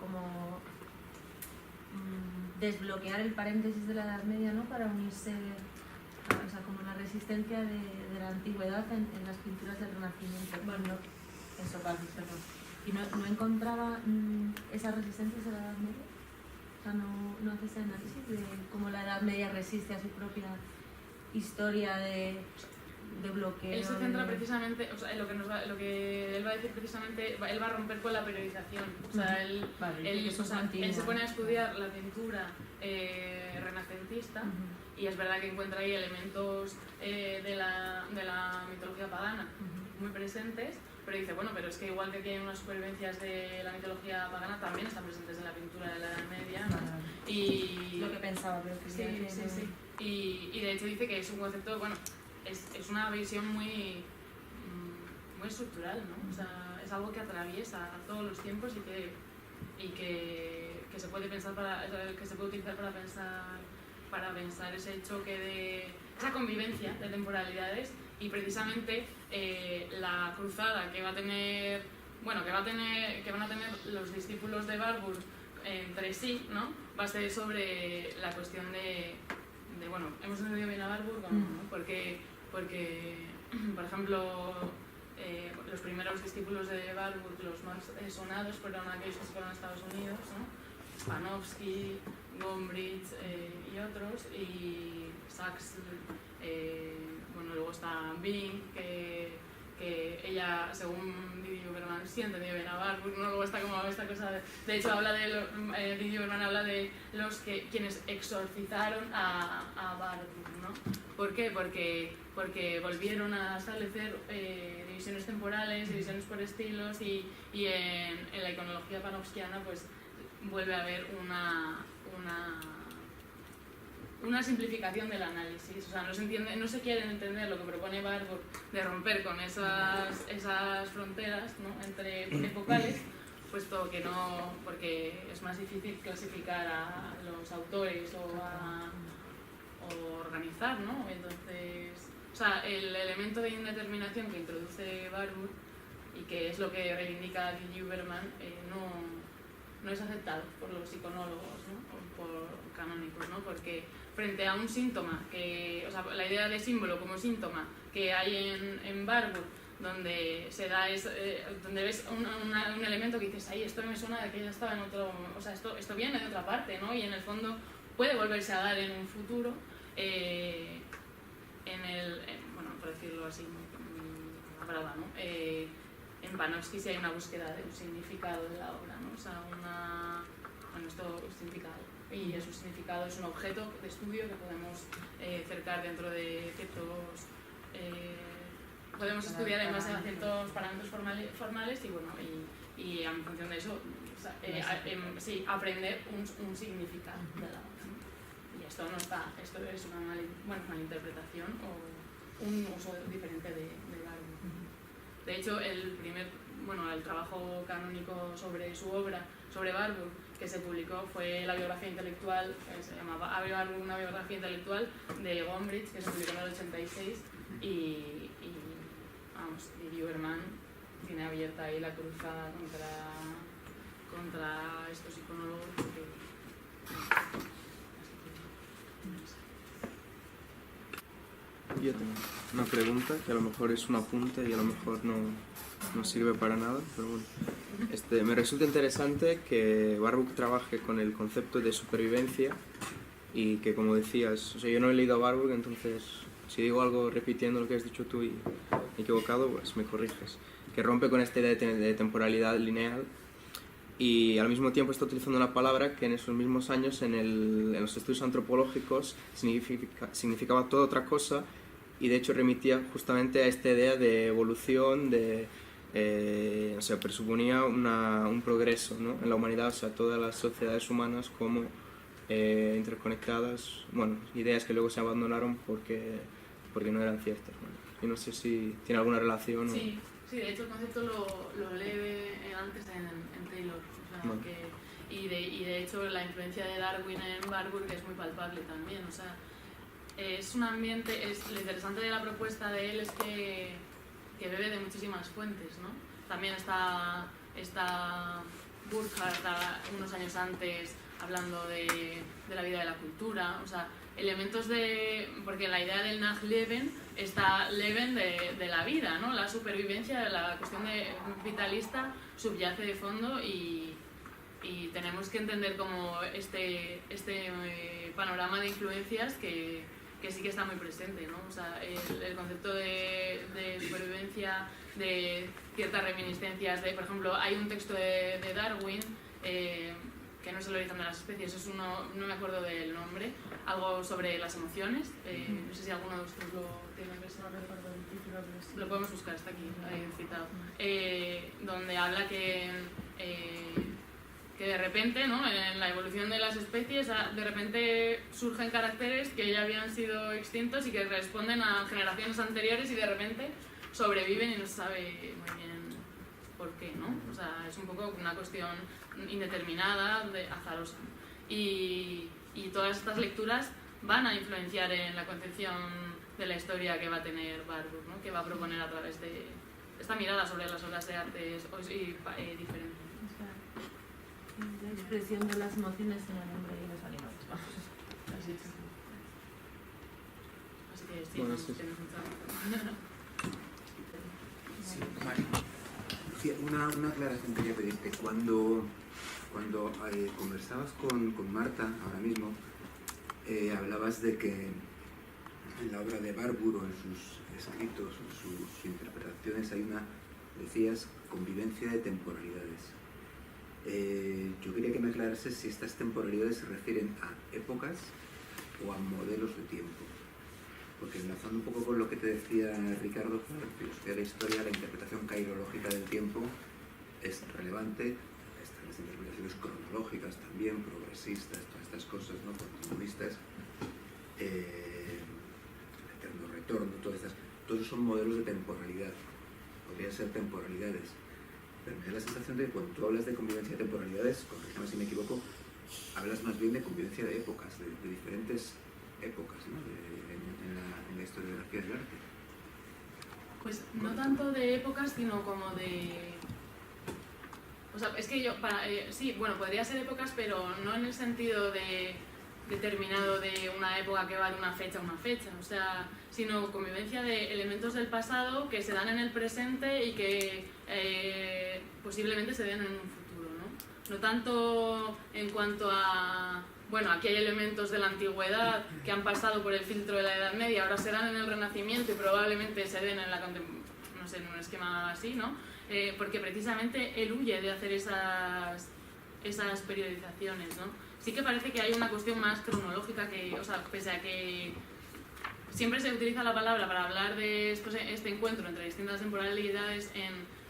como desbloquear el paréntesis de la Edad Media, ¿no? Para unirse, o sea, como la resistencia de la antigüedad en las pinturas del Renacimiento. Bueno, eso, perdón. ¿Y no encontraba esas resistencias de la Edad Media? O sea, ¿no haces el análisis de cómo la Edad Media resiste a su propia historia de de bloqueo. Él se centra de- precisamente, o sea, en lo que él va a decir precisamente, él va a romper con la periodización. O sea, Vale, dice que es o un sea, él continuo. se pone a estudiar la pintura renacentista y es verdad que encuentra ahí elementos de la mitología pagana muy presentes, pero dice, bueno, pero es que igual que aquí hay unas supervivencias de la mitología pagana, también están presentes en la pintura de la Edad Media, ¿no? Vale. Y Lo que pensaba, pero que ya sí, que sí, no- sí. Y de hecho dice que es un concepto, bueno, es una visión muy estructural, ¿no? O sea, es algo que atraviesa todos los tiempos y que se puede pensar que se puede utilizar para pensar ese choque de esa convivencia de temporalidades y precisamente la cruzada que van a tener los discípulos de Warburg entre sí, ¿no? Va a ser sobre la cuestión de bueno, hemos entendido bien a Warburg, ¿no? Porque por ejemplo, los primeros discípulos de Warburg, los más sonados, fueron aquellos que se fueron a Estados Unidos, ¿no? Panofsky, Gombrich y otros, y Sachs, bueno, luego está Bing, que ella, según Didier Uberman, sí ha entendido bien a Warburg, ¿no? Luego está como esta cosa de hecho habla de Didier Uberman habla de quienes exorcizaron a Warburg, ¿no? ¿Por qué? Porque volvieron a establecer divisiones temporales, divisiones por estilos y en la iconología panofskiana pues vuelve a haber una simplificación del análisis, o sea, no se quiere entender lo que propone Warburg de romper con esas fronteras, ¿no? Entre epocales, puesto que no, porque es más difícil clasificar a los autores o organizar, ¿no? Entonces, o sea, el elemento de indeterminación que introduce Warburg y que es lo que reivindica Didier Uberman no es aceptado por los iconólogos, ¿no? O por canónicos, ¿no? Porque frente a un síntoma, o sea, la idea de símbolo como síntoma que hay en Warburg, donde se da donde ves un elemento que dices, ahí esto me suena de que ya estaba en otro, o sea, esto viene de otra parte, ¿no? Y en el fondo puede volverse a dar en un futuro, bueno, por decirlo así, muy brava, ¿no? En Panofsky sí hay una búsqueda de un significado de la obra, ¿no? O sea, bueno, esto es significado. Y ese significado es un objeto de estudio que podemos cercar dentro de ciertos... podemos estudiar en base a ciertos parámetros formales y, bueno, y en función de eso, o sea, sí, aprender un significado de la obra, ¿no? Y esto no está, esto es una malinterpretación o un uso diferente de Warburg. De hecho, el trabajo canónico sobre su obra, sobre Warburg, que se publicó fue la biografía intelectual, se llamaba Warburg, una biografía intelectual de Gombrich, que se publicó en el 86 y vamos, Didier Uberman tiene abierta ahí la cruzada contra estos iconólogos Yo tengo una pregunta que a lo mejor es un apunte y a lo mejor no sirve para nada, pero bueno. Me resulta interesante que Warburg trabaje con el concepto de supervivencia y que, como decías, o sea, yo no he leído a Warburg, entonces si digo algo repitiendo lo que has dicho tú y me he equivocado, pues me corriges. Que rompe con esta idea de temporalidad lineal y al mismo tiempo está utilizando una palabra que en esos mismos años en los estudios antropológicos significaba toda otra cosa y de hecho remitía justamente a esta idea de evolución, o sea, presuponía un progreso, ¿no? En la humanidad, o sea, todas las sociedades humanas como interconectadas, bueno, ideas que luego se abandonaron porque no eran ciertas. Bueno, y no sé si tiene alguna relación. Sí, sí, de hecho el concepto lo lee antes en Taylor, o sea, Bueno. y de hecho la influencia de Darwin en Warburg es muy palpable también, o sea, es un ambiente, lo interesante de la propuesta de él es que bebe de muchísimas fuentes, ¿no? También está Burckhardt unos años antes hablando de la vida de la cultura, o sea, elementos porque la idea del Nachleben está Leben de la vida, ¿no? La supervivencia, la cuestión vitalista subyace de fondo y tenemos que entender como este panorama de influencias que que sí que está muy presente, ¿no? O sea, el concepto de supervivencia, de ciertas reminiscencias, por ejemplo, hay un texto de Darwin, que no es el origen de las especies, es uno, no me acuerdo del nombre, algo sobre las emociones, no sé si alguno de vosotros lo tiene, lo podemos buscar, está aquí citado, donde habla que de repente, ¿no?, en la evolución de las especies, de repente surgen caracteres que ya habían sido extintos y que responden a generaciones anteriores y de repente sobreviven y no se sabe muy bien por qué, ¿no? O sea, es un poco una cuestión indeterminada, azarosa. Y todas estas lecturas van a influenciar en la concepción de la historia que va a tener Warburg, ¿no?, que va a proponer a través de esta mirada sobre las obras de arte diferente. La expresión de las emociones en el hombre y los animales. Así que sí, Bueno, no sí. tienes mucha Sí, vale. Lucía, una aclaración quería pedirte. Cuando conversabas con Marta ahora mismo, hablabas de que en la obra de Warburg o en sus escritos, en sus interpretaciones, hay decías, convivencia de temporalidades. Yo quería que me aclarases si estas temporalidades se refieren a épocas o a modelos de tiempo. Porque enlazando un poco con lo que te decía Ricardo, en la filosofía de la historia, la interpretación cairológica del tiempo es relevante. Están las interpretaciones cronológicas también, progresistas, todas estas cosas, ¿no?, continuistas, el eterno retorno, todos esos son modelos de temporalidad, podrían ser temporalidades. Pero me da la sensación de que cuando tú hablas de convivencia de temporalidades, corrígeme si me equivoco, hablas más bien de convivencia de épocas, de diferentes épocas, ¿no?, en la historiografía del arte. Pues no tanto de épocas, sino como de... O sea, es que yo, sí, bueno, podría ser épocas, pero no en el sentido determinado de una época que va de una fecha a una fecha, o sea, sino convivencia de elementos del pasado que se dan en el presente y que posiblemente se den en un futuro, ¿no? No tanto en cuanto a... Bueno, aquí hay elementos de la antigüedad que han pasado por el filtro de la Edad Media, ahora se dan en el Renacimiento y probablemente se den en no sé, en un esquema así, ¿no? Porque precisamente él huye de hacer esas periodizaciones, ¿no? Sí que parece que hay una cuestión más cronológica que, o sea, pese a que siempre se utiliza la palabra para hablar de este encuentro entre distintas temporalidades,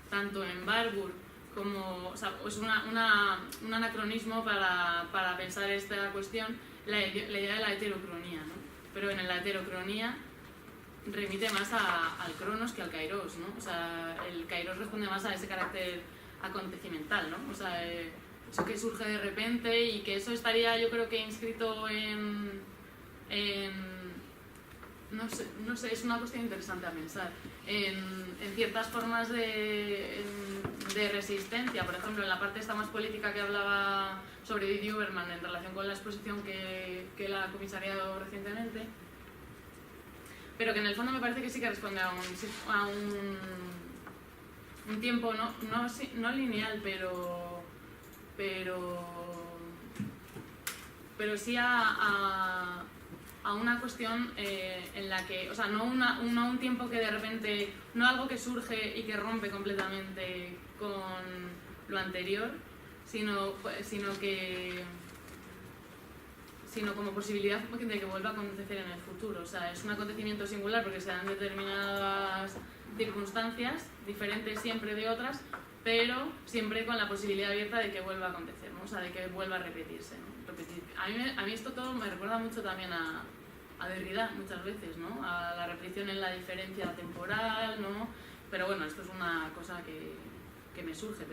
tanto en Warburg como, o sea, es un anacronismo para pensar esta cuestión, la idea de la heterocronía, ¿no? Pero en la heterocronía remite más al cronos que al kairos, ¿no? O sea, el kairos responde más a ese carácter acontecimental, ¿no? O sea, eso que surge de repente y que eso estaría, yo creo que inscrito no sé, es una cuestión interesante a pensar. En ciertas formas de resistencia, por ejemplo, en la parte esta más política que hablaba sobre Didi Uberman en relación con la exposición que él ha comisariado recientemente, pero que en el fondo me parece que sí que responde a un tiempo no lineal, pero sí a una cuestión en la que, o sea, no un tiempo que de repente, no algo que surge y que rompe completamente con lo anterior, sino como posibilidad de que vuelva a acontecer en el futuro. O sea, es un acontecimiento singular porque se dan determinadas circunstancias, diferentes siempre de otras, pero siempre con la posibilidad abierta de que vuelva a acontecer, ¿no? O sea, de que vuelva a repetirse, ¿no? A mí esto todo me recuerda mucho también a Derrida muchas veces, ¿no? A la repetición en la diferencia temporal, ¿no? Pero bueno, esto es una cosa que me surge,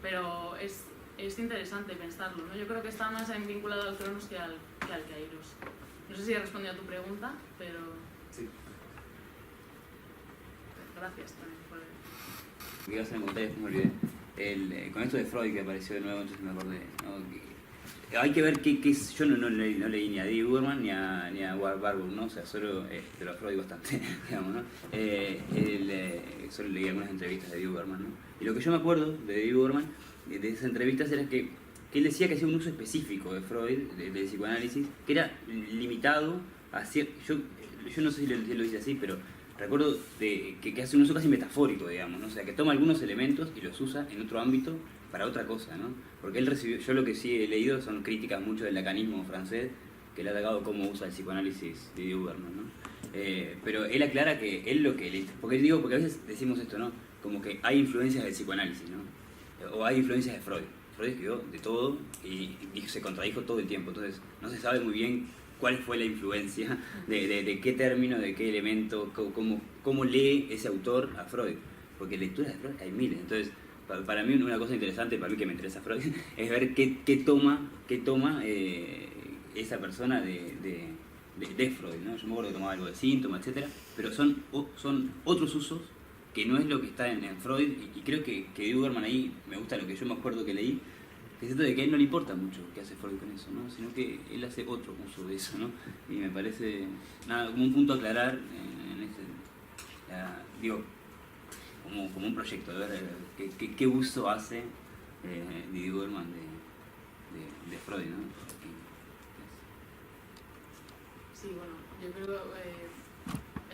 pero es interesante pensarlo, ¿no? Yo creo que está más vinculado al Cronos que al Kairos. No sé si he respondido a tu pregunta, pero... Sí. Gracias también por... Me iba a hacer un comentario, después me olvidé. Con esto de Freud que apareció de nuevo, entonces me acordé, ¿no? Hay que ver qué es. Yo no leí ni a Didi Uberman ni a Warburg, ¿no? O sea, solo, pero a Freud bastante, digamos, ¿no? Solo leí algunas entrevistas de Didi Uberman, ¿no? Y lo que yo me acuerdo de Didi Uberman, de esas entrevistas, era que él decía que hacía un uso específico de Freud, de psicoanálisis, que era limitado yo no sé si lo dice así, pero recuerdo que hace un uso casi metafórico, digamos, ¿no? O sea, que toma algunos elementos y los usa en otro ámbito para otra cosa, ¿no? Porque él recibió, yo lo que sí he leído son críticas mucho del lacanismo francés, que le ha atacado cómo usa el psicoanálisis de Huberman, ¿no? Pero él aclara que él lo que le... Porque a veces decimos esto, ¿no? Como que hay influencias del psicoanálisis, ¿no? O hay influencias de Freud. Freud escribió de todo y se contradijo todo el tiempo, entonces no se sabe muy bien cuál fue la influencia, de qué término, de qué elemento, cómo lee ese autor a Freud, porque lecturas de Freud hay miles. Entonces, para mí una cosa interesante, para mí que me interesa Freud, es ver qué toma esa persona de Freud, ¿no? Yo me acuerdo que tomaba algo de síntomas, etcétera, pero son otros usos que no es lo que está en Freud, y creo que Huberman ahí, me gusta lo que yo me acuerdo que leí, que es esto de que a él no le importa mucho qué hace Freud con eso, ¿no? Sino que él hace otro uso de eso, ¿no? Y me parece, nada, como un punto a aclarar en digo, como un proyecto, de ver qué uso hace Didi Huberman de Freud, ¿no? Sí, bueno, yo creo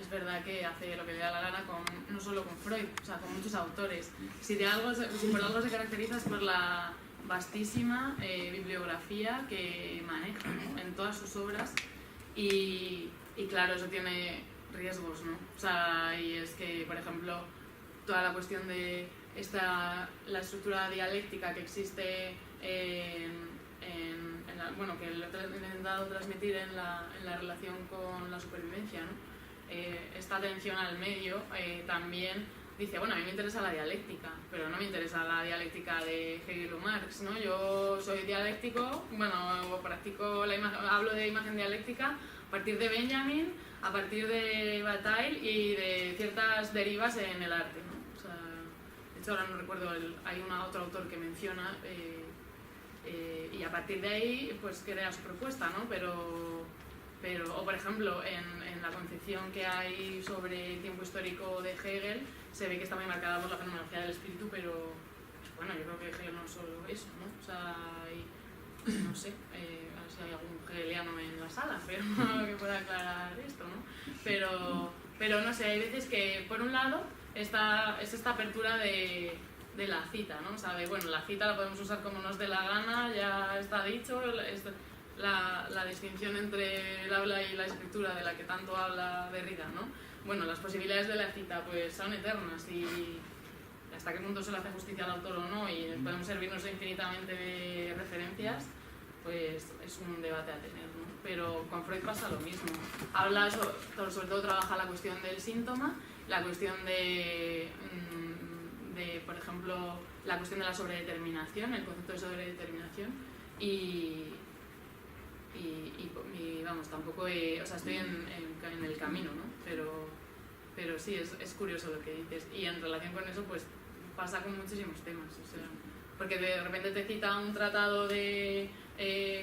es verdad que hace lo que le da la gana no solo con Freud, o sea, con muchos autores. Si por algo se caracteriza es por la vastísima bibliografía que maneja, ¿no? En todas sus obras y claro, eso tiene riesgos, ¿no? O sea, y es que, por ejemplo, toda la cuestión de la estructura dialéctica que existe bueno, que lo he intentado transmitir en la relación con la supervivencia, ¿no? Esta atención al medio también dice, bueno, a mí me interesa la dialéctica, pero no me interesa la dialéctica de Hegel o Marx, ¿no? Yo soy dialéctico, bueno, hablo de imagen dialéctica a partir de Benjamin, a partir de Bataille y de ciertas derivas en el arte, ¿no? O sea, de hecho ahora no recuerdo, hay otro autor que menciona y a partir de ahí pues crea su propuesta, ¿no? O por ejemplo en la concepción que hay sobre el tiempo histórico de Hegel se ve que está muy marcada por la fenomenología del espíritu, pero bueno, yo creo que Hegel no es solo eso, ¿no? O sea, no sé, a ver si hay algún hegeliano en la sala, pero que pueda aclarar esto, ¿no? Pero no sé, hay veces que por un lado es esta apertura de la cita, ¿no? O sea, bueno, la cita la podemos usar como nos dé la gana, ya está dicho, la distinción entre el habla y la escritura de la que tanto habla Derrida, ¿no? Bueno, las posibilidades de la cita pues son eternas y hasta qué punto se le hace justicia al autor o no y podemos servirnos infinitamente de referencias, pues es un debate a tener, ¿no? Pero con Freud pasa lo mismo. Habla, sobre todo trabaja la cuestión del síntoma, la cuestión de por ejemplo, la cuestión de la sobredeterminación, el concepto de sobredeterminación y vamos, tampoco o sea, estoy en el camino, ¿no? Pero sí, es curioso lo que dices y en relación con eso pues pasa con muchísimos temas, o sea, porque de repente te cita un tratado de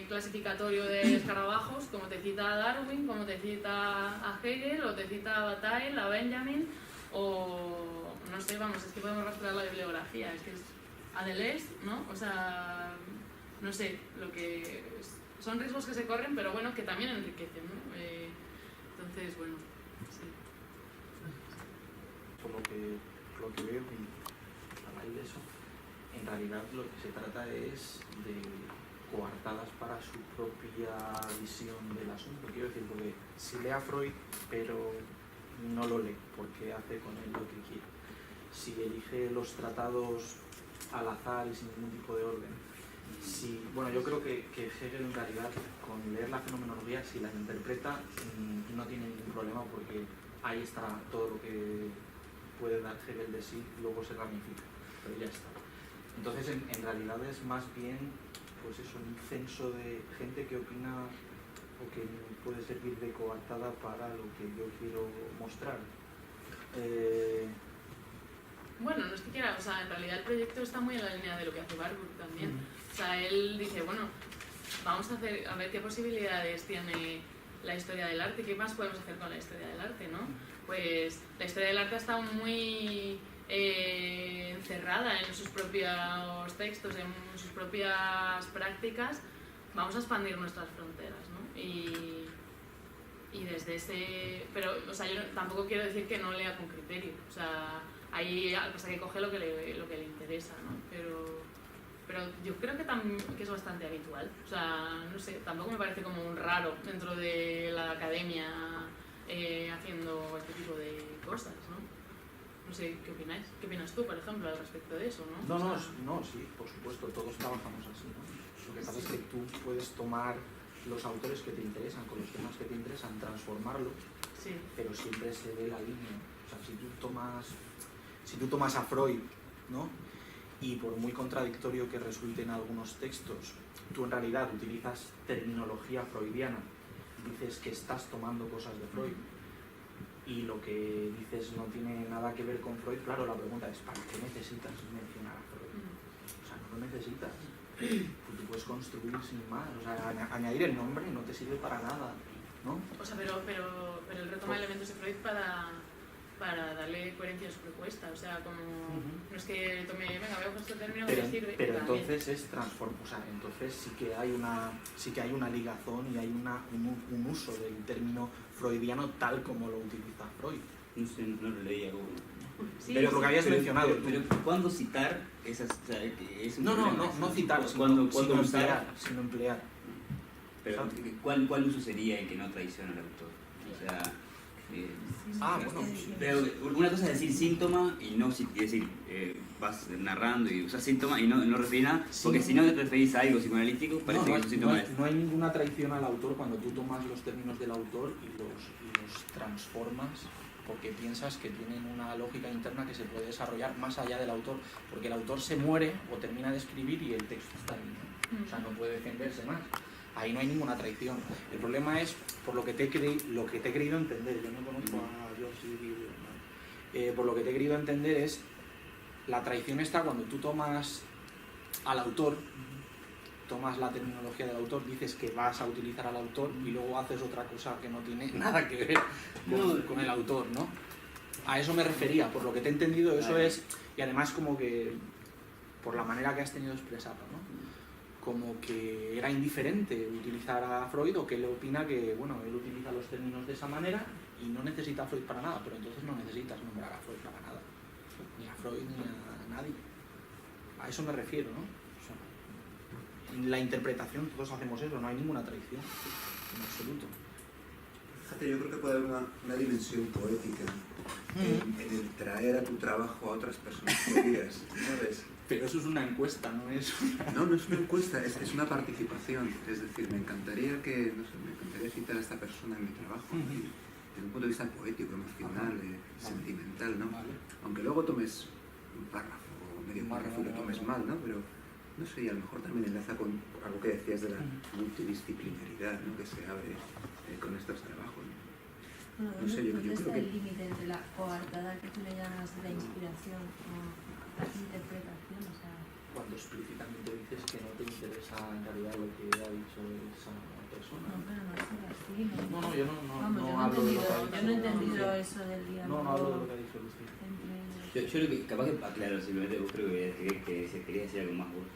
clasificatorio de escarabajos, como te cita a Darwin, como te cita a Hegel o te cita a Bataille, a Benjamin o no sé, vamos, es que podemos rastrear la bibliografía, es que es a Deleuze, ¿no? O sea, no sé, son riesgos que se corren, pero bueno, que también enriquecen, ¿no? Entonces, bueno, sí. Por lo que veo y a raíz de eso, en realidad lo que se trata es de coartadas para su propia visión del asunto. Quiero decir, porque si lee a Freud, pero no lo lee, porque hace con él lo que quiere. Si elige los tratados al azar y sin ningún tipo de orden. Bueno, yo creo que Hegel en realidad, con leer la fenomenología, si la interpreta, no tiene ningún problema porque ahí está todo lo que puede dar Hegel de sí, luego se ramifica, pero ya está. Entonces, en realidad es más bien, pues eso, un censo de gente que opina o que puede servir de coartada para lo que yo quiero mostrar. Bueno, no es que quiera, o sea, en realidad el proyecto está muy en la línea de lo que hace Warburg también. O sea, él dice, bueno, vamos a ver qué posibilidades tiene la historia del arte, qué más podemos hacer con la historia del arte, ¿no? Pues la historia del arte ha estado muy encerrada en sus propios textos, en sus propias prácticas. Vamos a expandir nuestras fronteras, ¿no? Y Y desde ese... Pero, o sea, yo tampoco quiero decir que no lea con criterio. O sea, ahí pasa que coge lo que le interesa, ¿no? Pero yo creo que es bastante habitual. O sea, no sé, tampoco me parece como un raro dentro de la academia haciendo este tipo de cosas, ¿no? No sé, ¿qué opináis? ¿Qué opinas tú, por ejemplo, al respecto de eso, no? No, O sea, no, sí, por supuesto, todos trabajamos así, ¿no? Lo que pasa es que tú puedes tomar los autores que te interesan, con los temas que te interesan, transformarlo, sí. pero siempre se ve la línea. O sea, si tú tomas a Freud, ¿no? Y por muy contradictorio que resulten algunos textos, tú en realidad utilizas terminología freudiana, dices que estás tomando cosas de Freud, y lo que dices no tiene nada que ver con Freud, claro, la pregunta es, ¿para qué necesitas mencionar a Freud? O sea, no lo necesitas. Tú puedes construir sin más. O sea, añadir el nombre no te sirve para nada, ¿no? O sea, pero él retoma elementos de Freud para darle coherencia a su propuesta. O sea, como... No es que tome, venga, voy a coger este término que me sirve. Pero entonces es transformo, o sea, entonces sí que hay una ligazón y hay un uso del término freudiano tal como lo utiliza Freud. No sé, no lo leía como... Sí, pero lo que habías mencionado tú. Pero ¿cuándo citar esas? O sea, es un No problema, citar, ¿Cuándo sino usar? emplear. Pero ¿cuál uso sería el que no traiciona al autor? O sea... bueno. Pero una cosa es decir síntoma y no decir, vas narrando y usas síntoma y no referís nada, porque si no te referís a algo psicoanalítico, parece que es un síntoma. No hay ninguna traición al autor cuando tú tomas los términos del autor y los transformas porque piensas que tienen una lógica interna que se puede desarrollar más allá del autor, porque el autor se muere o termina de escribir y el texto está ahí, o sea, no puede defenderse más. Ahí no hay ninguna traición. El problema es por lo que te he querido entender. Yo no conozco a George, por lo que te he querido entender es la traición está cuando tú tomas al autor, tomas la terminología del autor, dices que vas a utilizar al autor y luego haces otra cosa que no tiene nada que ver con el autor, ¿no? A eso me refería, por lo que te he entendido, eso es, y además como que por la manera que has tenido de expresarlo, ¿no? Como que era indiferente utilizar a Freud, o que él opina que, bueno, él utiliza los términos de esa manera y no necesita a Freud para nada, pero entonces no necesitas nombrar a Freud para nada, ni a Freud ni a nadie. A eso me refiero, ¿no? O sea, en la interpretación todos hacemos eso, no hay ninguna traición, en absoluto. Fíjate, yo creo que puede haber una dimensión poética en el traer a tu trabajo a otras personas queridas, ¿sabes? Pero eso es una encuesta, no es una... No es una encuesta, es una participación. Es decir, me encantaría citar a esta persona en mi trabajo, desde un punto de vista poético, emocional, sentimental, ¿no? Vale. Aunque luego tomes un párrafo o medio párrafo y lo tomes mal, ¿no? Pero no sé, y a lo mejor también enlaza con algo que decías de la multidisciplinaridad, ¿no? Que se abre con estos trabajos, ¿no? Bueno, No sé, yo ¿dónde creo está que... el límite entre la coartada que tú le llamas de la inspiración o la interpretación? O sea, Cuando explícitamente dices que no te interesa en realidad lo que ha dicho esa persona. no, pero no es así, ¿no? No, yo no Vamos, hablo de lo que ha yo no he dicho. entendido eso del diálogo. No hablo de lo que ha dicho Lucía. Yo lo que, capaz que, claro, simplemente vos creo que querías decir algo más vos.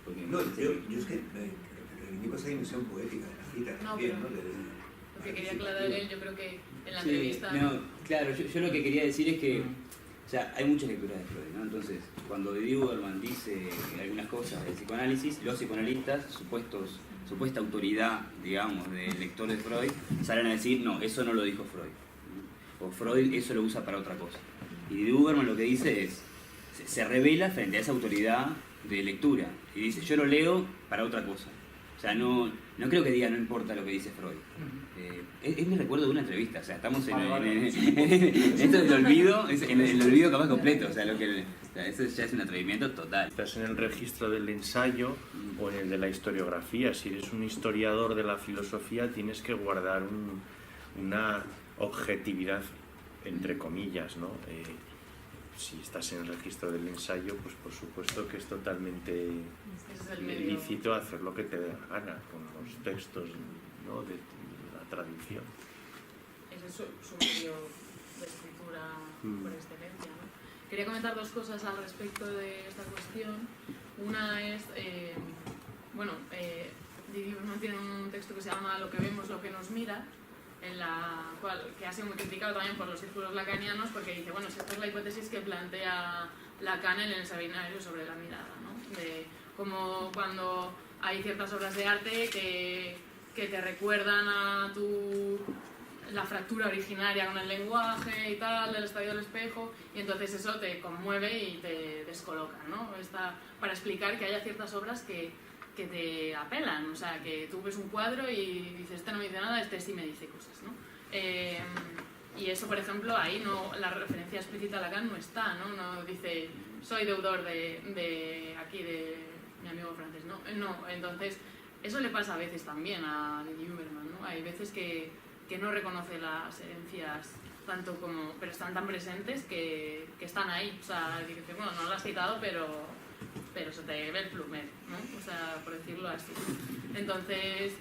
Porque No, yo es que reivindico esa dimensión poética de la cita No, también, pero- ¿no? Lo que quería aclarar él, yo creo que en la sí, entrevista... no, claro, yo lo que quería decir es que, o sea, hay muchas lecturas de Freud, ¿no? Entonces, cuando Didi Uberman dice algunas cosas del psicoanálisis, los psicoanalistas, supuesta autoridad, digamos, del lector de Freud, salen a decir, no, eso no lo dijo Freud, ¿no? O Freud eso lo usa para otra cosa. Y Didi Uberman lo que dice es, se revela frente a esa autoridad de lectura y dice, yo lo leo para otra cosa. O sea, no creo que diga no importa lo que dice Freud. Es mi recuerdo de una entrevista, o sea, estamos en esto del olvido, en el olvido capaz completo, o sea, eso ya es un atrevimiento total. Estás en el registro del ensayo o en el de la historiografía. Si eres un historiador de la filosofía, tienes que guardar una objetividad, entre comillas, ¿no? Si estás en el registro del ensayo, pues por supuesto que es totalmente Ese es el medio. lícito hacer lo que te dé la gana con los textos, ¿no? de la tradición. Ese es su medio de escritura por excelencia, ¿no? Quería comentar dos cosas al respecto de esta cuestión. Una es, Didi Uberman tiene un texto que se llama Lo que vemos, lo que nos mira, que ha sido muy criticado también por los círculos lacanianos, porque dice, bueno, esta es la hipótesis que plantea Lacan en el seminario sobre la mirada, ¿no? De cómo cuando hay ciertas obras de arte que te recuerdan a la fractura originaria con el lenguaje y tal, del estadio del espejo, y entonces eso te conmueve y te descoloca, ¿no? Para explicar que haya ciertas obras que te apelan, o sea, que tú ves un cuadro y dices, este no me dice nada, este sí me dice cosas, ¿no? Y eso, por ejemplo, ahí no, la referencia explícita a Lacan no está, ¿no? No dice, soy deudor de mi amigo francés, ¿no? No, entonces, eso le pasa a veces también a Lili Huberman, ¿no? Hay veces que no reconoce las herencias tanto como, pero están tan presentes que están ahí, o sea, dice, bueno, no lo has citado, pero se te ve el plumer, ¿no? O sea, por decirlo así. Entonces,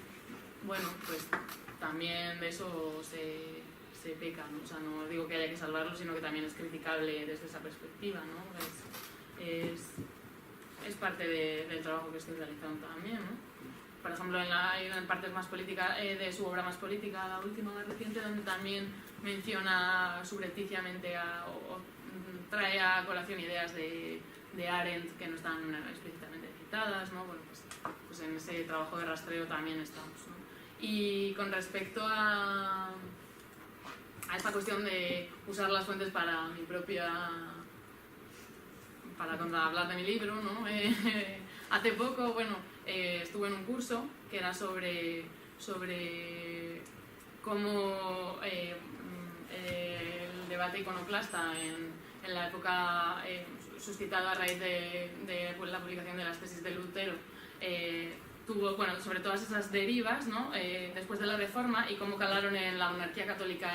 bueno, pues también de eso se peca, ¿no? O sea, no digo que haya que salvarlo, sino que también es criticable desde esa perspectiva, ¿no? Es parte del trabajo que estoy realizando también, ¿no? Por ejemplo, hay una parte más política de su obra más política, la última más reciente, donde también menciona subrepticiamente o trae a colación ideas de Arendt que no están explícitamente citadas, ¿no? Bueno, pues en ese trabajo de rastreo también estamos, ¿no? Y con respecto a esta cuestión de usar las fuentes para mi propia... para hablar de mi libro, ¿no? Hace poco, bueno, estuve en un curso que era sobre cómo el debate iconoclasta en la época suscitado a raíz de la publicación de las tesis de Lutero tuvo, bueno, sobre todas esas derivas, ¿no? Después de la Reforma y cómo calaron en la monarquía católica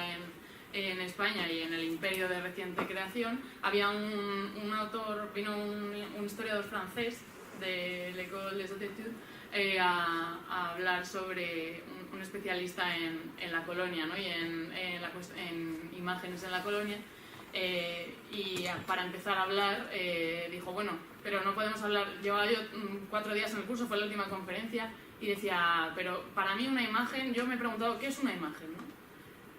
en España y en el imperio de reciente creación. Había un autor, vino un historiador francés de l'École des Hautes Études a hablar sobre un especialista en la colonia, ¿no? Y en imágenes en la colonia, y para empezar a hablar dijo, bueno, pero no podemos hablar, llevaba yo 4 días en el curso, fue la última conferencia, y decía, pero para mí una imagen, yo me he preguntado, ¿qué es una imagen, no?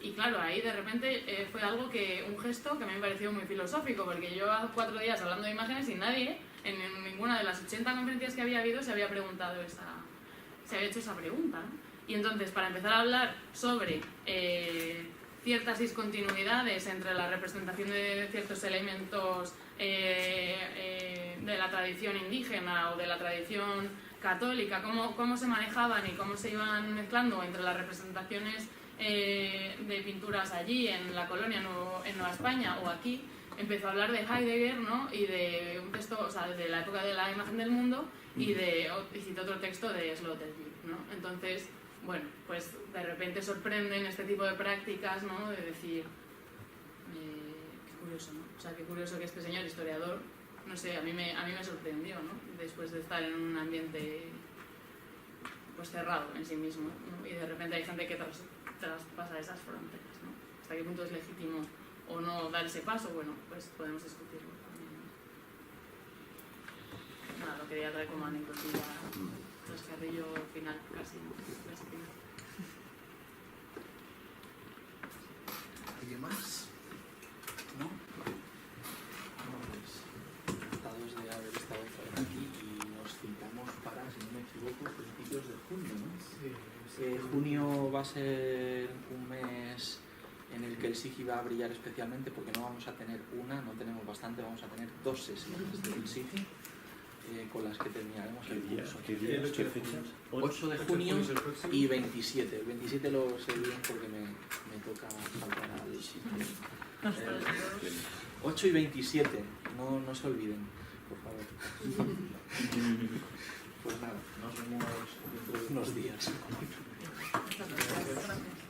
Y claro, ahí de repente fue un gesto que me pareció muy filosófico, porque yo llevaba 4 días hablando de imágenes y nadie, en ninguna de las 80 conferencias que había habido, se había hecho esa pregunta, ¿no? Y entonces, para empezar a hablar sobre ciertas discontinuidades entre la representación de ciertos elementos de la tradición indígena o de la tradición católica, cómo se manejaban y cómo se iban mezclando entre las representaciones de pinturas allí, en la colonia, en Nueva España o aquí, empezó a hablar de Heidegger, ¿no? Y de un texto, o sea, de la época de la imagen del mundo, y citó otro texto de Sloterdijk, ¿no? Entonces, bueno, pues de repente sorprenden este tipo de prácticas, ¿no? De decir, qué curioso, ¿no? O sea, qué curioso que este señor historiador, no sé, a mí me sorprendió, ¿no? Después de estar en un ambiente pues cerrado en sí mismo, ¿no? Y de repente hay gente que traspasa esas fronteras, ¿no? Hasta qué punto es legítimo o no dar ese paso, bueno, pues podemos discutirlo también, ¿no? Nada, lo quería traer como anecdotilla, chascarrillo final, casi final. ¿Alguien más? ¿No? Pues encantados de haber estado otra vez aquí y nos citamos para, si no me equivoco, principios de junio, ¿no? Sí. Junio va a ser un mes en el que el SIGI va a brillar especialmente porque no vamos a tener no tenemos bastante, vamos a tener 2 sesiones del SIGI con las que terminaremos el curso. ¿Qué días? ¿El 8 de junio? 8 de junio y 27. El 27 lo sé bien porque me toca faltar al SIGI. 8 y 27, no se olviden, por favor. Pues nada, nos vemos dentro de unos días. Muchas gracias.